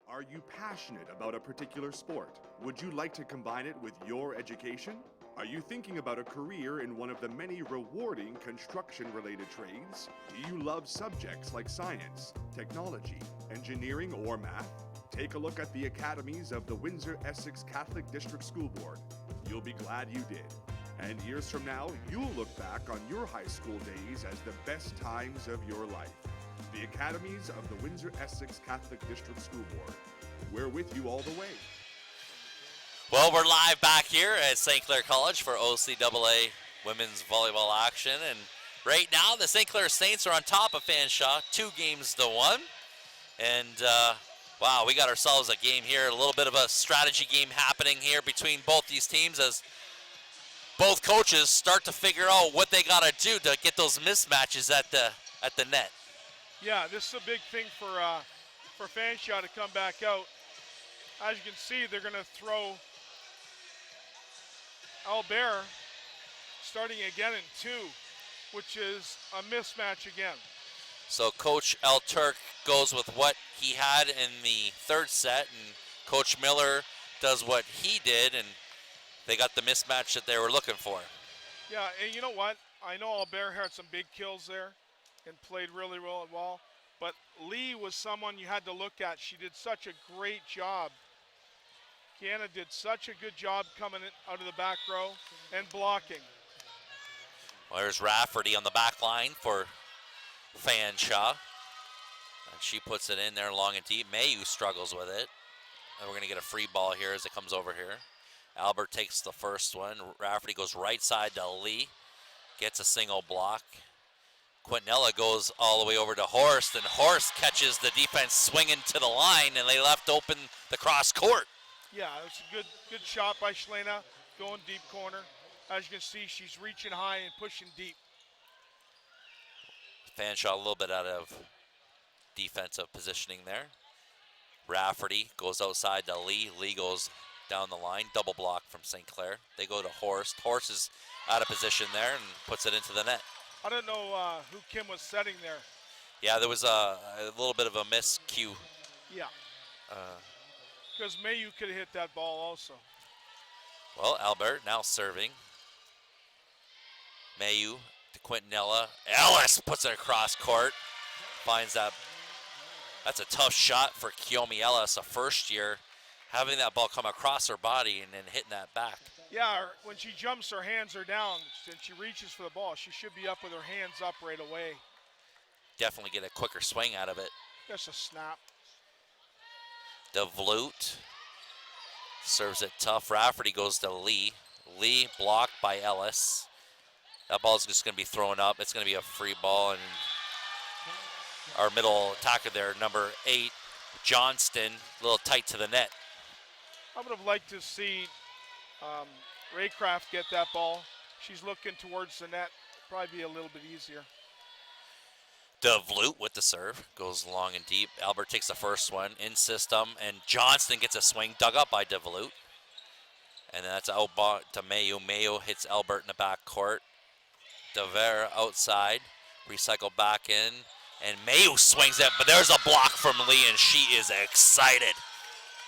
Are you passionate about a particular sport? Would you like to combine it with your education? Are you thinking about a career in one of the many rewarding construction-related trades? Do you love subjects like science, technology, engineering, or math? Take a look at the academies of the Windsor-Essex Catholic District School Board. You'll be glad you did. And years from now, you'll look back on your high school days as the best times of your life. The academies of the Windsor-Essex Catholic District School Board. We're with you all the way. Well, we're live back here at St. Clair College for OCAA women's volleyball action. And right now, the St. Clair Saints are on top of Fanshawe, 2-1. And, wow, we got ourselves a game here, a little bit of a strategy game happening here between both these teams as both coaches start to figure out what they got to do to get those mismatches at the net. Yeah, this is a big thing for Fanshawe to come back out. As you can see, they're going to throw Albert starting again in 2, which is a mismatch again. So Coach El Turk goes with what he had in the third set, and Coach Miller does what he did, and they got the mismatch that they were looking for. Yeah, and you know what? I know Albert had some big kills there and played really, really well, but Lee was someone you had to look at. She did such a great job. Kiana did such a good job coming out of the back row and blocking. Well, there's Rafferty on the back line for Fanshawe. And she puts it in there long and deep. Mayu struggles with it. And we're going to get a free ball here as it comes over here. Albert takes the first one. Rafferty goes right side to Lee. Gets a single block. Quintanilla goes all the way over to Horst, and Horst catches the defense swinging to the line, and they left open the cross court. Yeah, it's a good shot by Shlena, going deep corner. As you can see, she's reaching high and pushing deep. Fanshawe a little bit out of defensive positioning there. Rafferty goes outside to Lee. Lee goes down the line, double block from St. Clair. They go to Horst. Horst is out of position there and puts it into the net. I don't know who Kim was setting there. Yeah, there was a little bit of a miscue. Yeah. Because Mayu could have hit that ball also. Well, Albert now serving. Mayu to Quintanilla. Ellis puts it across court. Finds that. That's a tough shot for Kiyomi Ellis, a first year, having that ball come across her body and then hitting that back. Yeah, when she jumps, her hands are down. And she reaches for the ball, she should be up with her hands up right away. Definitely get a quicker swing out of it. Just a snap. DeVloot serves it tough. Rafferty goes to Lee. Lee blocked by Ellis. That ball's just going to be thrown up. It's going to be a free ball, and our middle attacker there, number 8, Johnston, a little tight to the net. I would have liked to see Raycraft get that ball. She's looking towards the net. Probably be a little bit easier. DeVloot with the serve, goes long and deep. Albert takes the first one in system, and Johnston gets a swing dug up by DeVloot. And then that's out to Mayu. Mayu hits Albert in the back court. DeVere outside, recycle back in, and Mayu swings it, but there's a block from Lee, and she is excited.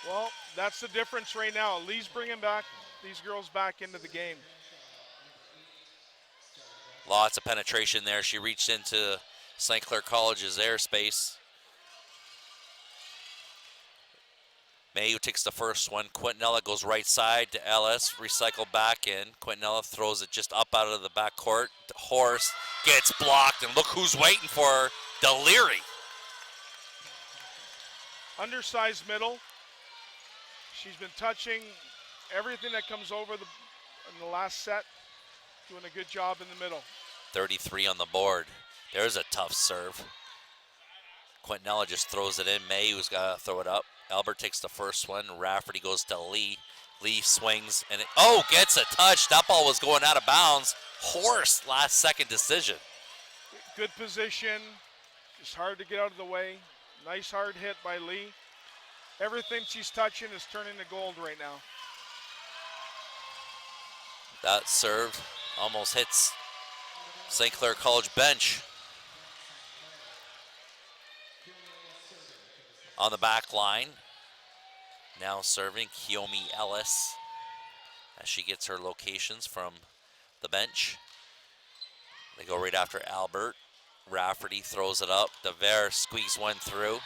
Well, that's the difference right now. Lee's bringing back these girls back into the game. Lots of penetration there. She reached into St. Clair College's airspace. Mayu takes the first one. Quintanilla goes right side to Ellis. Recycle back in. Quintanilla throws it just up out of the back court. Horst gets blocked, and look who's waiting for her. Deliri. Undersized middle. She's been touching everything that comes over in the last set. Doing a good job in the middle. 33 on the board. There's a tough serve. Quintanilla just throws it in. Mayu's got to throw it up. Albert takes the first one. Rafferty goes to Lee. Lee swings and gets a touch. That ball was going out of bounds. Horst, last second decision. Good position. Just hard to get out of the way. Nice hard hit by Lee. Everything she's touching is turning to gold right now. That serve almost hits St. Clair College bench. On the back line, now serving Kiyomi Ellis as she gets her locations from the bench. They go right after Albert. Rafferty throws it up. DeVere squeaks one through.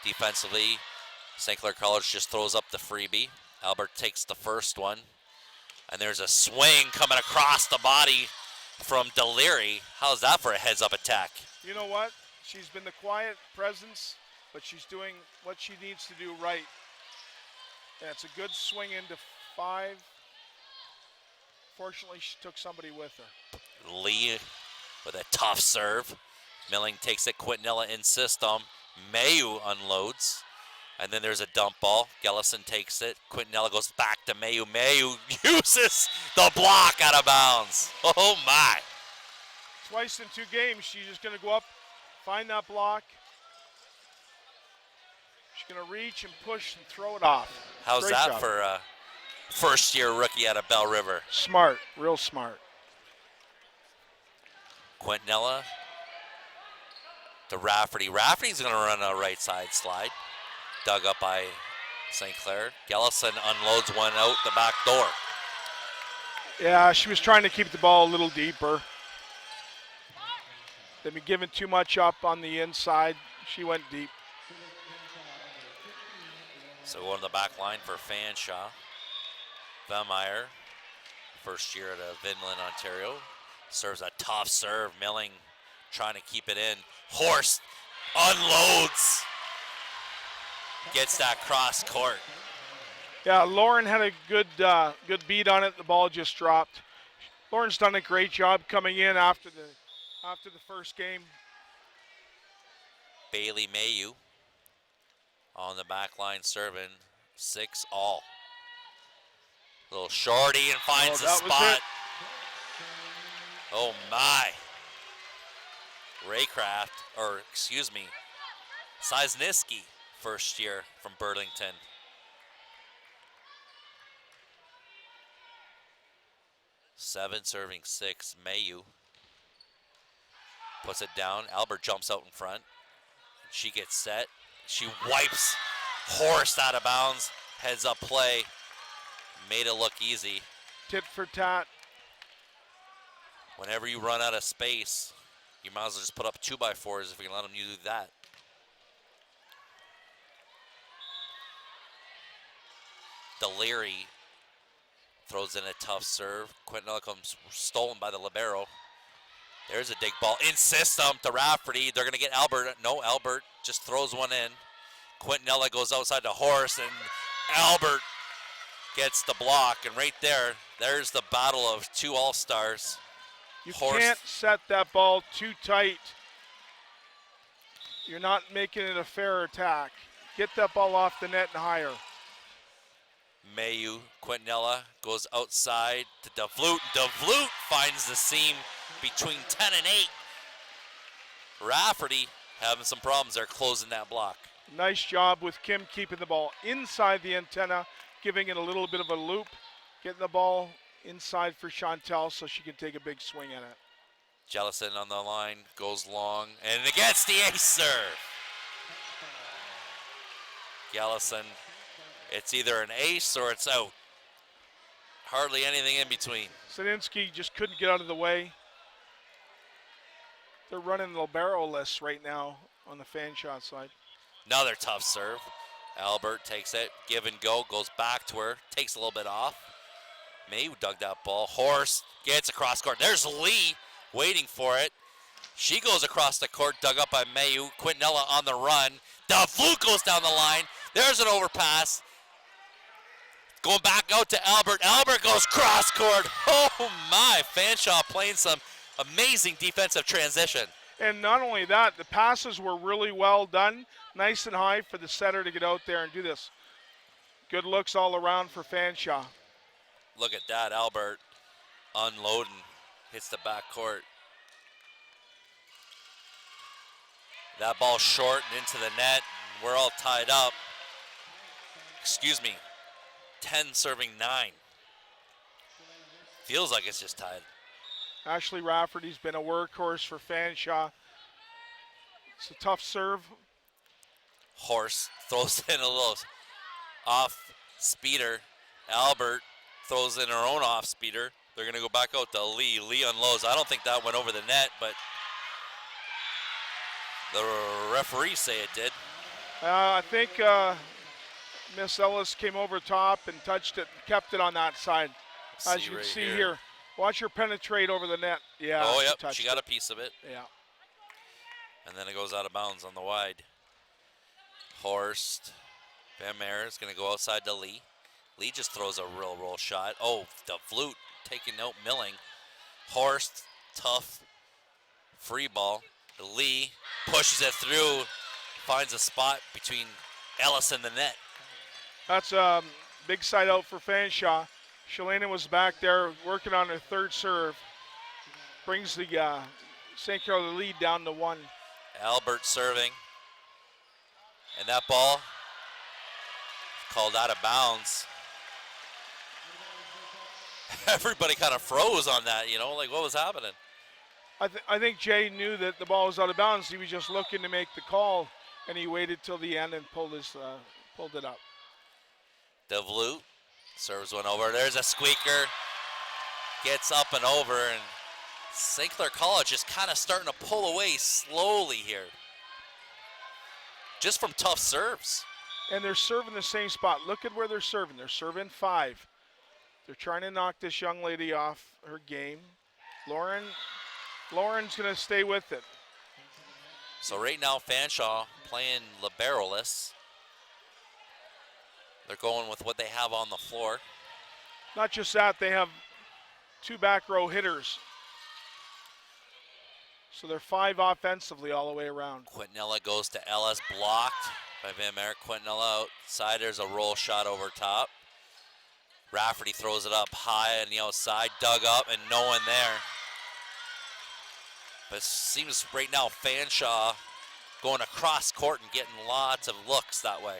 Defensively, St. Clair College just throws up the freebie. Albert takes the first one. And there's a swing coming across the body from Deliri. How's that for a heads-up attack? You know what? She's been the quiet presence, but she's doing what she needs to do right. And it's a good swing into 5. Fortunately, she took somebody with her. Lee with a tough serve. Milling takes it. Quintanilla in system. Mayu unloads. And then there's a dump ball. Gellison takes it. Quintanilla goes back to Mayu. Mayu uses the block out of bounds. Oh, my. Twice in 2 games, she's just going to go up, find that block. She's going to reach and push and throw it off. How's Great that job. for a first-year rookie out of Bell River? Smart, real smart. Quintanilla to Rafferty. Rafferty's going to run a right side slide. Dug up by St. Clair. Gellison unloads one out the back door. Yeah, she was trying to keep the ball a little deeper. They've been giving too much up on the inside. She went deep. So going to the back line for Fanshawe. Vemeyer, first year at Vinland, Ontario. Serves a tough serve. Milling trying to keep it in. Horst unloads. Gets that cross court. Yeah, Lauren had a good beat on it. The ball just dropped. Lauren's done a great job coming in after the first game. Bailey Mayu on the back line serving 6-all. Little shorty and finds the spot. Oh my. Raycraft, or excuse me, Seisniski, first year from Burlington. Seven serving 6, Mayu. Puts it down, Albert jumps out in front. She gets set, she wipes Horst out of bounds, heads up play. Made it look easy. Tit for tat. Whenever you run out of space, you might as well just put up 2x4s if you can let them do that. Deliri throws in a tough serve. Quintanilla comes stolen by the libero. There's a dig ball in system to Rafferty. They're going to get Albert. No, Albert just throws one in. Quintanilla goes outside to Horst, and Albert gets the block. And right there, there's the battle of two all-stars. You Horst. can't set that ball too tight. You're not making it a fair attack. Get that ball off the net and higher. Mayu, Quintanilla goes outside to DeVlute. DeVlute finds the seam between 10 and 8. Rafferty having some problems there closing that block. Nice job with Kim keeping the ball inside the antenna, giving it a little bit of a loop, getting the ball inside for Chantel so she can take a big swing at it. Jellison on the line, goes long, and it gets the ace serve. Gellison, it's either an ace or it's out. Hardly anything in between. Sadinsky just couldn't get out of the way. They're running libero-less right now on the Fanshawe side. Another tough serve. Albert takes it, give and go, goes back to her, takes a little bit off. Mayu dug that ball. Horst gets across court. There's Lee waiting for it. She goes across the court, dug up by Mayu. Quintanilla on the run. DeVlute goes down the line. There's an overpass. Going back out to Albert. Albert goes cross court. Oh my, Fanshawe playing some amazing defensive transition. And not only that, the passes were really well done. Nice and high for the setter to get out there and do this. Good looks all around for Fanshawe. Look at that, Albert unloading, hits the back court. That ball short and into the net. We're all tied up. Excuse me, 10 serving 9. Feels like it's just tied. Ashley Rafferty's been a workhorse for Fanshawe. It's a tough serve. Horst throws in a little off speeder. Albert throws in her own off speeder. They're going to go back out to Lee. Lee unloads. I don't think that went over the net, but the referees say it did. I think Miss Ellis came over top and touched it, kept it on that side. As you can see here. Watch her penetrate over the net. Yeah. Oh, yep. She got a piece of it. Yeah. And then it goes out of bounds on the wide. Horst. Van Meer is going to go outside to Lee. Lee just throws a real roll shot. Oh, DeVlute taking out Milling. Horst, tough free ball. Lee pushes it through, finds a spot between Ellis and the net. That's a big side out for Fanshawe. Shalana was back there working on her third serve. Brings the St. Clair lead down to 1. Albert serving. And that ball called out of bounds. Everybody kind of froze on that, you know, like what was happening? I think Jay knew that the ball was out of bounds. He was just looking to make the call, and he waited till the end and pulled it up. DeVlute serves one over. There's a squeaker. Gets up and over, and St. Clair College is kind of starting to pull away slowly here. Just from tough serves. And they're serving the same spot. Look at where they're serving. They're serving 5. They're trying to knock this young lady off her game. Lauren's going to stay with it. So right now, Fanshawe playing libero-less. They're going with what they have on the floor. Not just that, they have 2 back row hitters. So they're 5 offensively all the way around. Quintanilla goes to Ellis, blocked by Van Merrick. Quintanilla outside, there's a roll shot over top. Rafferty throws it up high on the outside, dug up, and no one there. But it seems right now Fanshawe going across court and getting lots of looks that way.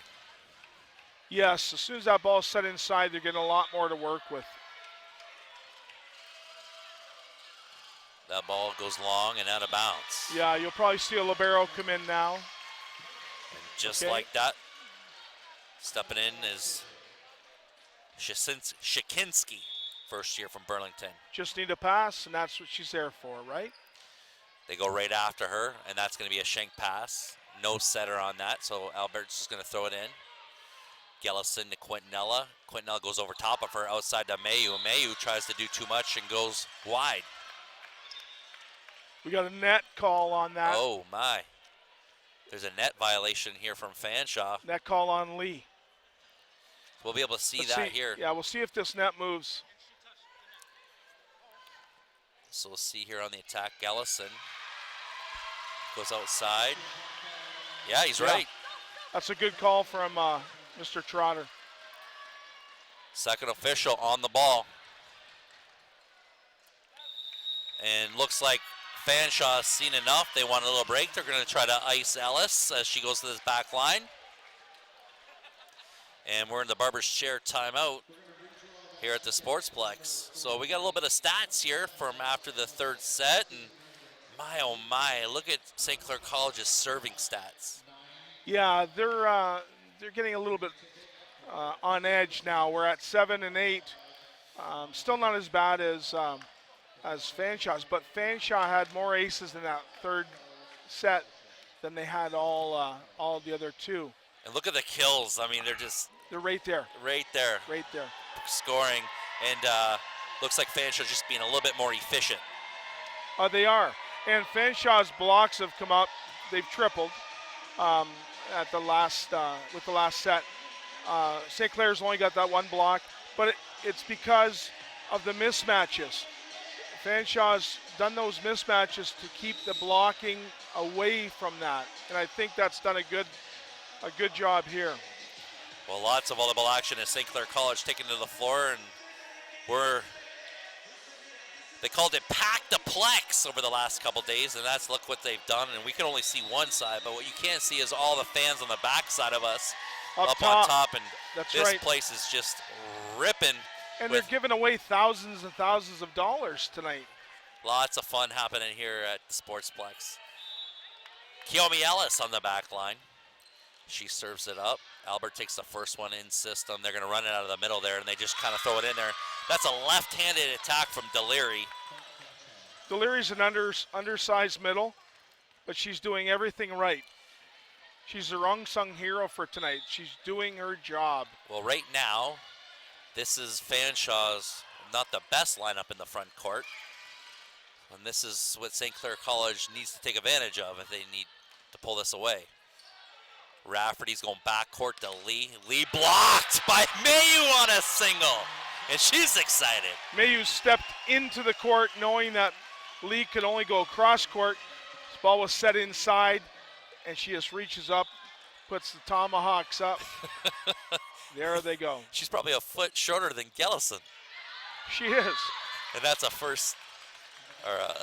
Yes, as soon as that ball's set inside, they're getting a lot more to work with. That ball goes long and out of bounds. Yeah, you'll probably see a libero come in now. And just like that, stepping in is Shikinski, first year from Burlington. Just need a pass, and that's what she's there for, right? They go right after her, and that's going to be a shank pass. No setter on that, so Albert's just going to throw it in. Gellison to Quintanilla. Quintanilla goes over top of her, outside to Mayu. Mayu tries to do too much and goes wide. We got a net call on that. Oh, my. There's a net violation here from Fanshawe. Net call on Lee. We'll be able to see Let's that here. Yeah, we'll see if this net moves. So we'll see here on the attack, Gellison goes outside. Yeah, he's right. That's a good call from Mr. Trotter. Second official on the ball. And looks like Fanshaw's seen enough. They want a little break. They're going to try to ice Ellis as she goes to this back line. And we're in the barber's chair timeout here at the Sportsplex. So we got a little bit of stats here from after the third set. And my, oh my, look at St. Clair College's serving stats. Yeah, they're getting a little bit on edge now. We're at 7 and 8. Still not as bad as Fanshawe's, but Fanshawe had more aces in that third set than they had all the other 2. And look at the kills. I mean, they're right there. Right there. Right there. Scoring, and looks like Fanshawe's just being a little bit more efficient. They are. And Fanshaw's blocks have come up. They've tripled at the last with the last set. St. Clair's only got that 1 block, but it's because of the mismatches. Fanshaw's done those mismatches to keep the blocking away from that, and I think that's done a good job here. Well, lots of volleyball action as St. Clair College taken to the floor, and they called it pack the plex over the last couple days, and look what they've done. And we can only see one side, but what you can't see is all the fans on the back side of us up on top, and this place is just ripping. And they're giving away thousands and thousands of dollars tonight. Lots of fun happening here at the Sportsplex. Kiyomi Ellis on the back line. She serves it up. Albert takes the first one in system. They're going to run it out of the middle there, and they just kind of throw it in there. That's a left-handed attack from Deliri. Deliri's an undersized middle, but she's doing everything right. She's the unsung hero for tonight. She's doing her job. Well, right now, this is Fanshawe's not the best lineup in the front court. And this is what St. Clair College needs to take advantage of if they need to pull this away. Rafferty's going back court to Lee. Lee blocked by Mayu on a single. And she's excited. Mayu stepped into the court knowing that Lee could only go across court. This ball was set inside, and she just reaches up, puts the tomahawks up. There they go. She's probably a foot shorter than Gellison. She is. And that's a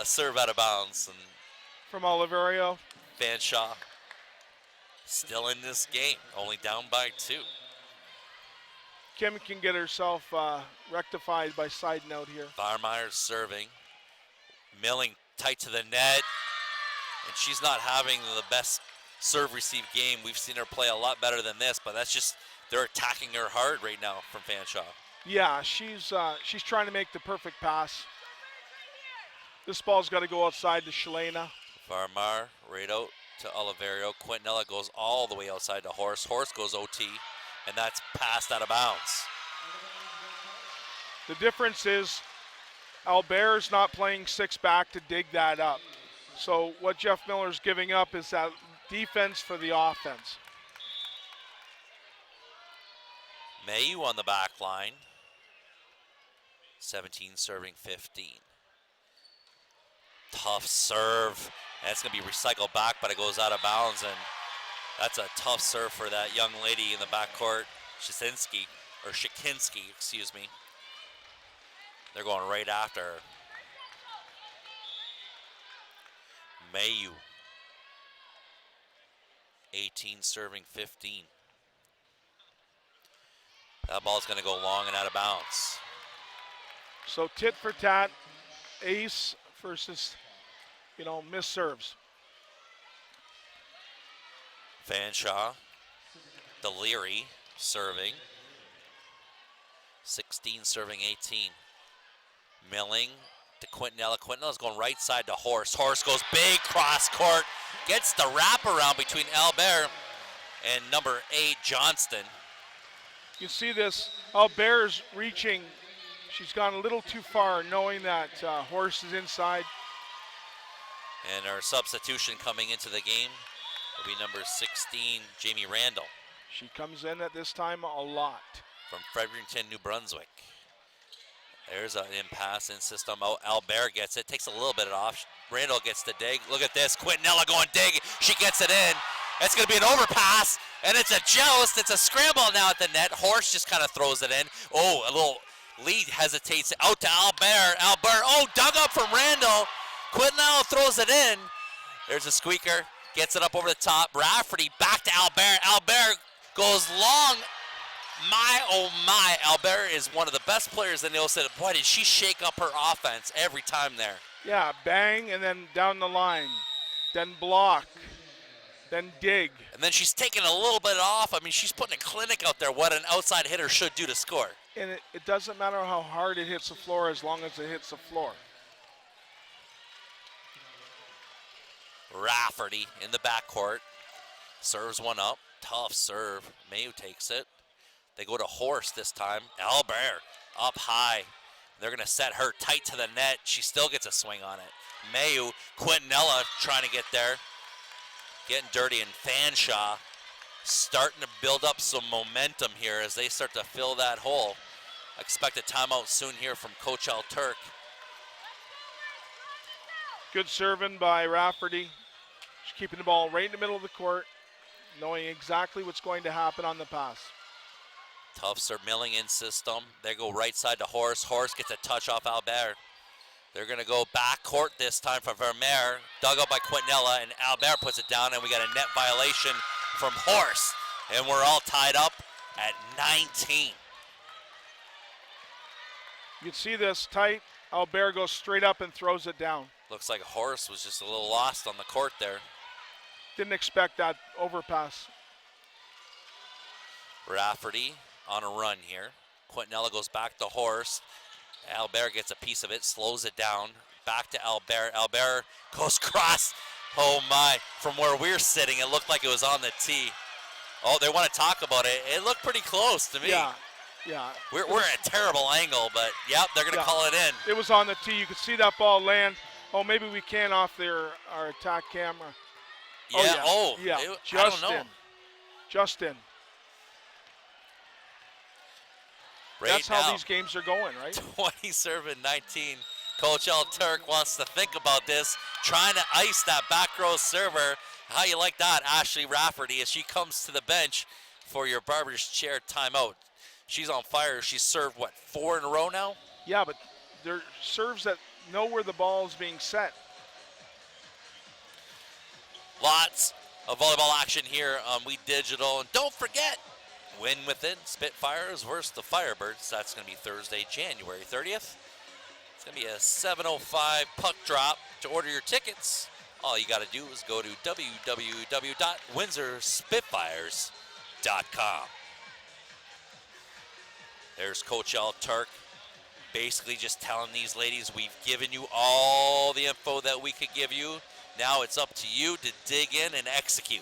serve out of bounds. And from Oliverio. Fanshawe still in this game, only down by 2. Kim can get herself rectified by side note here. Farmeyer's serving. Milling tight to the net. And she's not having the best serve-receive game. We've seen her play a lot better than this, but that's just, they're attacking her hard right now from Fanshawe. Yeah, she's trying to make the perfect pass. This ball's got to go outside to Shalena. Farmar right out to Oliverio. Quintanilla goes all the way outside to Horse. Horse goes OT, and that's passed out of bounds. The difference is Albert's not playing 6-back to dig that up. So what Jeff Miller's giving up is that defense for the offense. Mayu on the back line. 17 serving 15. Tough serve. And it's going to be recycled back, but it goes out of bounds. And that's a tough serve for that young lady in the backcourt, Shikinski, excuse me. They're going right after her. Mayu. 18 serving 15. That ball's going to go long and out of bounds. So tit for tat, ace versus, missed serves. Fanshawe, Deliri serving. 16 serving 18. Milling to Quintanilla. Quintanella's going right side to Horse. Horse goes big cross court. Gets the wraparound between Albert and number 8, Johnston. You see this, Albert's reaching. She's gone a little too far knowing that Horse is inside. And our substitution coming into the game will be number 16, Jamie Randall. She comes in at this time a lot. From Fredericton, New Brunswick. There's an impasse in system. Albert gets it, takes a little bit off. Randall gets the dig. Look at this, Quintanilla going dig. She gets it in. It's going to be an overpass, and it's a joust. It's a scramble now at the net. Horse just kind of throws it in. Oh, a little lead hesitates out to Albert. Albert, dug up from Randall. Quintanilla throws it in. There's a squeaker, gets it up over the top. Rafferty back to Albert. Albert goes long. My, oh my, Albert is one of the best players in the OCAA. Boy, did she shake up her offense every time there. Yeah, bang, and then down the line. Then block. Then dig. And then she's taking a little bit off. I mean, she's putting a clinic out there, what an outside hitter should do to score. And it doesn't matter how hard it hits the floor as long as it hits the floor. Rafferty in the backcourt. Serves one up. Tough serve. Mayu takes it. They go to Horse this time. Albert up high. They're going to set her tight to the net. She still gets a swing on it. Mayu, Quintanilla trying to get there. Getting dirty, and Fanshawe starting to build up some momentum here as they start to fill that hole. I expect a timeout soon here from Coach Al Turk. Good serving by Rafferty. She's keeping the ball right in the middle of the court, knowing exactly what's going to happen on the pass. Tough serve, Milling in system. They go right side to Horse. Horse gets a touch off Albert. They're going to go back court this time for Vermeer. Dug up by Quintanilla, and Albert puts it down, and we got a net violation from Horse. And we're all tied up at 19. You can see this tight. Albert goes straight up and throws it down. Looks like Horse was just a little lost on the court there. Didn't expect that overpass. Rafferty on a run here. Quintanilla goes back to Horse. Albert gets a piece of it, slows it down. Back to Albert. Albert goes cross. Oh my, from where we're sitting, it looked like it was on the tee. Oh, they want to talk about it. It looked pretty close to me. Yeah. We're at a terrible angle, but yep, they're going to call it in. It was on the tee. You could see that ball land. Oh, maybe we can off our attack camera. Yeah, Just I don't know. Just in. Right That's now, how these games are going, right? 20 serving 19. Coach Al Turk wants to think about this, trying to ice that back row server. How you like that, Ashley Rafferty, as she comes to the bench for your barber's chair timeout. She's on fire. She's served, 4 in a row now? Yeah, but they're serves that know where the ball is being set. Lots of volleyball action here on We Digital. And don't forget, Win Within Spitfires versus the Firebirds. That's going to be Thursday, January 30th It's going to be a 7:05 puck drop. To order your tickets, all you got to do is go to www.windsorspitfires.com. There's Coach L. Turk basically just telling these ladies, we've given you all the info that we could give you. Now it's up to you to dig in and execute.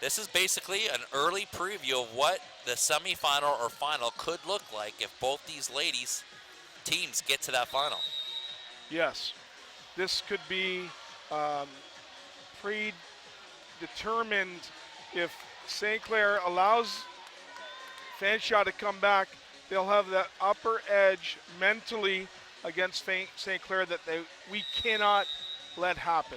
This is basically an early preview of what the semifinal or final could look like if both these ladies teams get to that final. Yes, this could be predetermined if St. Clair allows Fanshawe to come back. They'll have that upper edge mentally against St. Clair that we cannot let happen.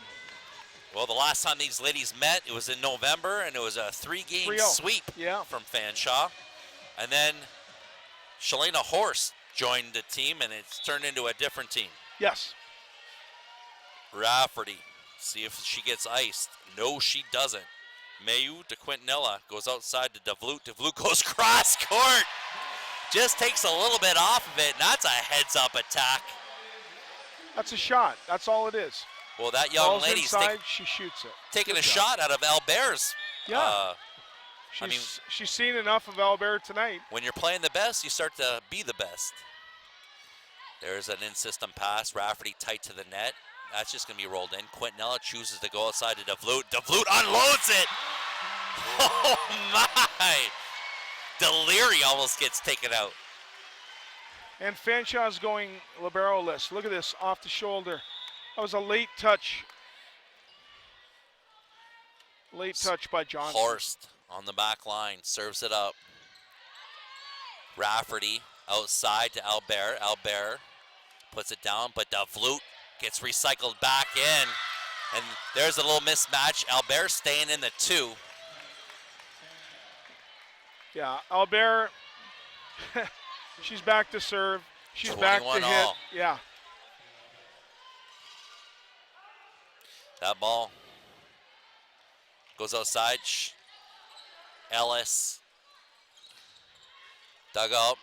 Well, the last time these ladies met, it was in November, and it was a 3-game 3-0. sweep from Fanshawe. And then Shalena Horst joined the team, and it's turned into a different team. Yes. Rafferty, see if she gets iced. No, she doesn't. Mayu to Quintanilla, goes outside to DeVlut. DeVlut goes cross court. Just takes a little bit off of it, and that's a heads-up attack. That's a shot. That's all it is. Well, that young Ball's lady's inside, she shoots it. taking Good a job. shot out of Albert's. Yeah. I mean, She's seen enough of Albert tonight. when you're playing the best, you start to be the best. There's an in-system pass. Rafferty tight to the net. That's just going to be rolled in. Quintanilla chooses to go outside to DeVlut. DeVlut unloads it. Oh, my. Deliri almost gets taken out. And Fanshawe's going libero-less. Look at this, off the shoulder. That was a late touch. Late touch by Johnson. Horst on the back line, serves it up. Rafferty outside to Albert. Albert puts it down, but DeVlut gets recycled back in. And there's a little mismatch. Albert staying in the 2. Yeah, Albert, she's back to serve. She's back to hit. all. Yeah. That ball goes outside. Ellis dug up.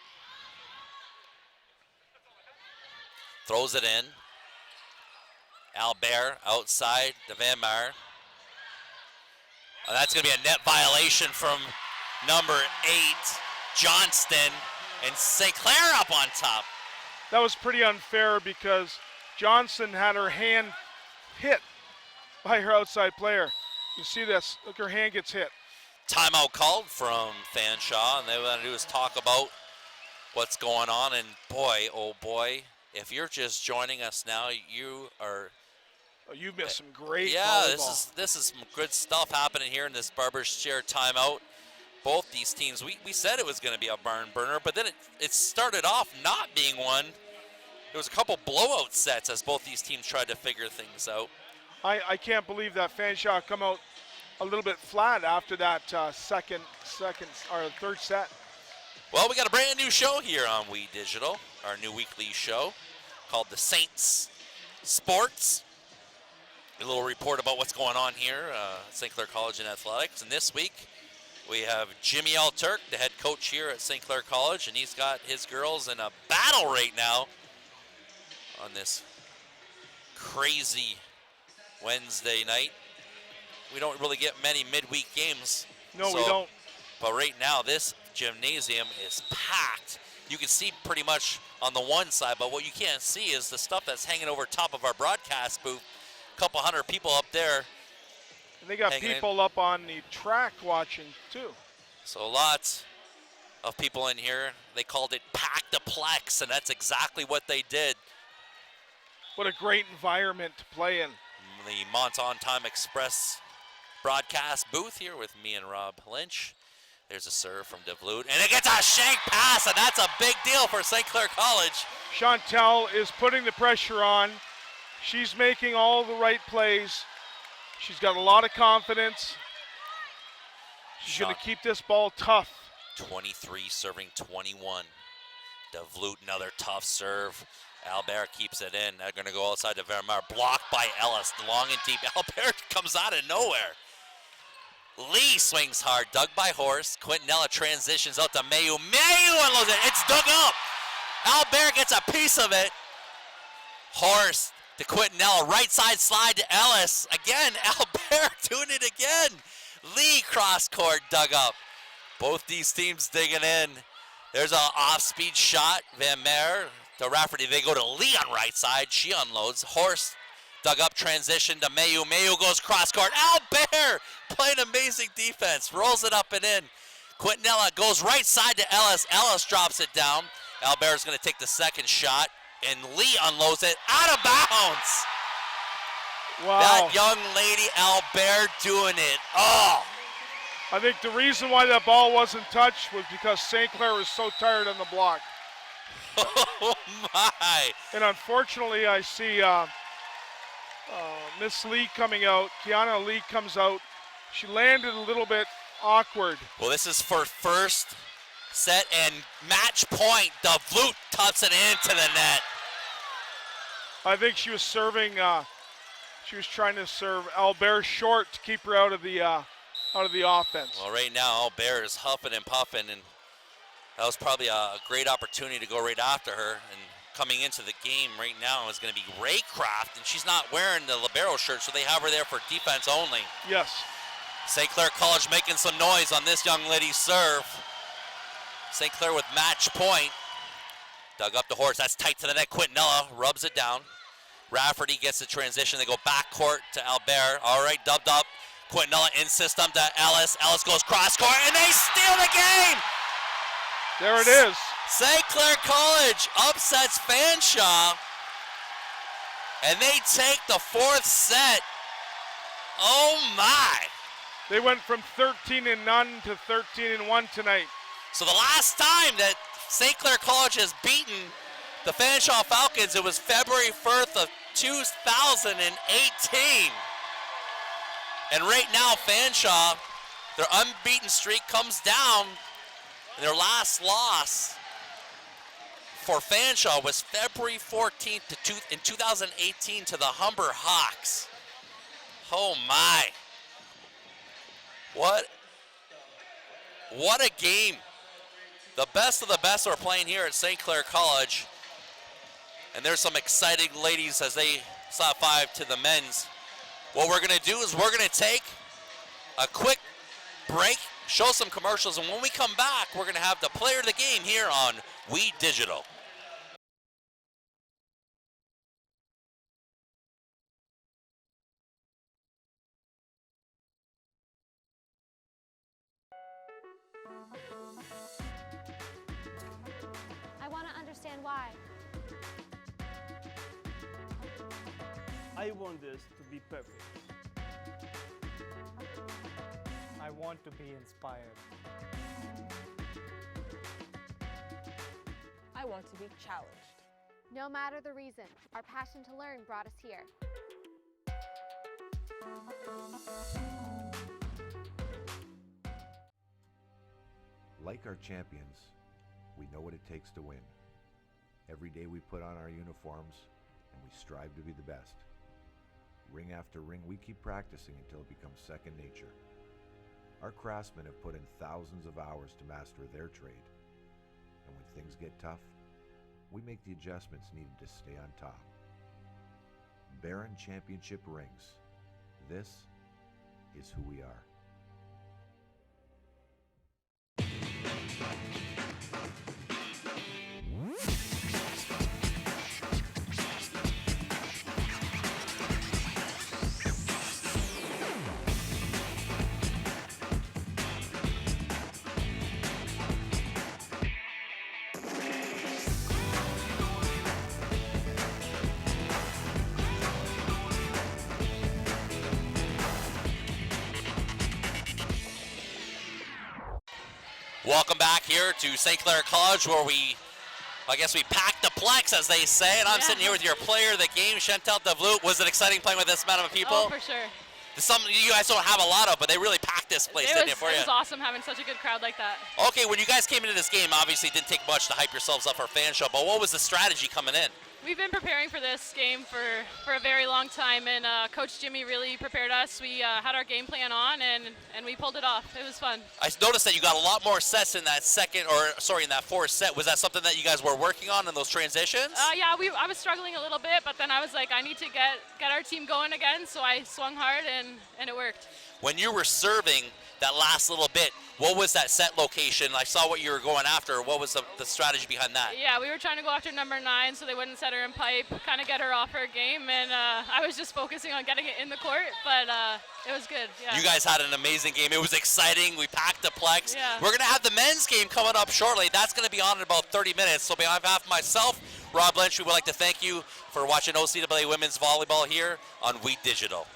Throws it in. Albert outside to Van Meyer. That's going to be a net violation from number 8, Johnston, and St. Clair up on top. That was pretty unfair because Johnson had her hand hit by her outside player. You see this, look, her hand gets hit. Timeout called from Fanshawe, and they want to do is talk about what's going on. And boy, oh boy, if you're just joining us now, you are. Oh, you've missed some great Yeah, volleyball. this is some good stuff happening here in this Barber's Chair timeout. Both these teams, we said it was going to be a barn burner, but then it started off not being one. There was a couple blowout sets as both these teams tried to figure things out. I can't believe that Fanshawe come out a little bit flat after that third set. Well, we got a brand new show here on We Digital, our new weekly show called The Saints Sports. A little report about what's going on here at St. Clair College in athletics. And this week, we have Jimmy L. Turk, the head coach here at St. Clair College, and he's got his girls in a battle right now on this crazy Wednesday night. We don't really get many midweek games. No, we don't. But right now, this gymnasium is packed. You can see pretty much on the one side, but what you can't see is the stuff that's hanging over top of our broadcast booth. A couple hundred people up there. And they got people up on the track watching too. So lots of people in here. They called it Pack-the-Plex, and that's exactly what they did. What a great environment to play in. The Monton Time Express broadcast booth here with me and Rob Lynch. There's a serve from DeVlut, and it gets a shank pass, and that's a big deal for St. Clair College. Chantel is putting the pressure on. She's making all the right plays. She's got a lot of confidence. She's going to keep this ball tough. 23 serving 21. DeVlut, another tough serve. Albert keeps it in. They're going to go outside to Vermeer. Blocked by Ellis, long and deep. Albert comes out of nowhere. Lee swings hard, dug by Horst. Quintanilla transitions out to Mayu. Mayu unloads it. It's dug up. Albert gets a piece of it. Horst to Quintanilla, right side slide to Ellis. Again, Albert doing it again. Lee cross court dug up. Both these teams digging in. There's an off-speed shot. Van Meer to Rafferty. They go to Lee on right side. She unloads. Horst dug up transition to Mayu. Mayu goes cross court. Albert playing amazing defense. Rolls it up and in. Quintanilla goes right side to Ellis. Ellis drops it down. Albert's going to take the second shot. And Lee unloads it out of bounds. Wow. That young lady Albert doing it. Oh. I think the reason why that ball wasn't touched was because St. Clair was so tired on the block. Oh my. And unfortunately, I see Miss Lee coming out. Kiana Lee comes out. She landed a little bit awkward. Well, this is for first set and match point. The flute tucks it into the net. I think she was serving. She was trying to serve Albert short to keep her out of the offense. Well, right now Albert is huffing and puffing, and that was probably a great opportunity to go right after her. And coming into the game right now is going to be Raycraft, and she's not wearing the libero shirt, so they have her there for defense only. Yes. St. Clair College making some noise on this young lady's serve. St. Clair with match point. Dug up the horse. That's tight to the net. Quintanilla rubs it down. Rafferty gets the transition. They go back court to Albert. All right, dubbed up. Quintanilla in system to Ellis. Ellis goes cross court, and they steal the game. There it is. St. Clair College upsets Fanshawe, and they take the fourth set. Oh my. They went from 13-0 to 13-1 tonight. So the last time that St. Clair College has beaten the Fanshawe Falcons, it was February 1st of 2018. And right now, Fanshawe, their unbeaten streak comes down. And their last loss for Fanshawe was February 14th in 2018 to the Humber Hawks. Oh my. What a game. The best of the best are playing here at St. Clair College. And there's some exciting ladies as they slap five to the men's. What we're going to do is we're going to take a quick break, show some commercials, and when we come back, we're going to have the player of the game here on We Digital. I want to understand why. I want this to be perfect. I want to be inspired. I want to be challenged. No matter the reason, our passion to learn brought us here. Like our champions, we know what it takes to win. Every day we put on our uniforms and we strive to be the best. Ring after ring, we keep practicing until it becomes second nature. Our craftsmen have put in thousands of hours to master their trade. And when things get tough, we make the adjustments needed to stay on top. Baron Championship rings. This is who we are. Welcome back here to St. Clair College, where we packed the plex, as they say, and I'm sitting here with your player of the game, Chantel DeVloot. Was it exciting playing with this amount of people? Oh, for sure. Something you guys don't have a lot of, but they really packed this place, didn't it, for you? It was awesome having such a good crowd like that. Okay, when you guys came into this game, obviously it didn't take much to hype yourselves up for Fanshawe, but what was the strategy coming in? We've been preparing for this game for a very long time, and Coach Jimmy really prepared us. We had our game plan on, and we pulled it off. It was fun. I noticed that you got a lot more sets in that in that fourth set. Was that something that you guys were working on in those transitions? Yeah, I was struggling a little bit, but then I was like, I need to get our team going again, so I swung hard, and it worked. When you were serving that last little bit, what was that set location? I saw what you were going after. What was the strategy behind that? Yeah, we were trying to go after number 9 so they wouldn't set her in pipe, kind of get her off her game, and I was just focusing on getting it in the court, but it was good. Yeah. You guys had an amazing game. It was exciting. We packed the Plex. Yeah. We're going to have the men's game coming up shortly. That's going to be on in about 30 minutes. So on behalf of myself, Rob Lynch, we would like to thank you for watching OCAA Women's Volleyball here on We Digital.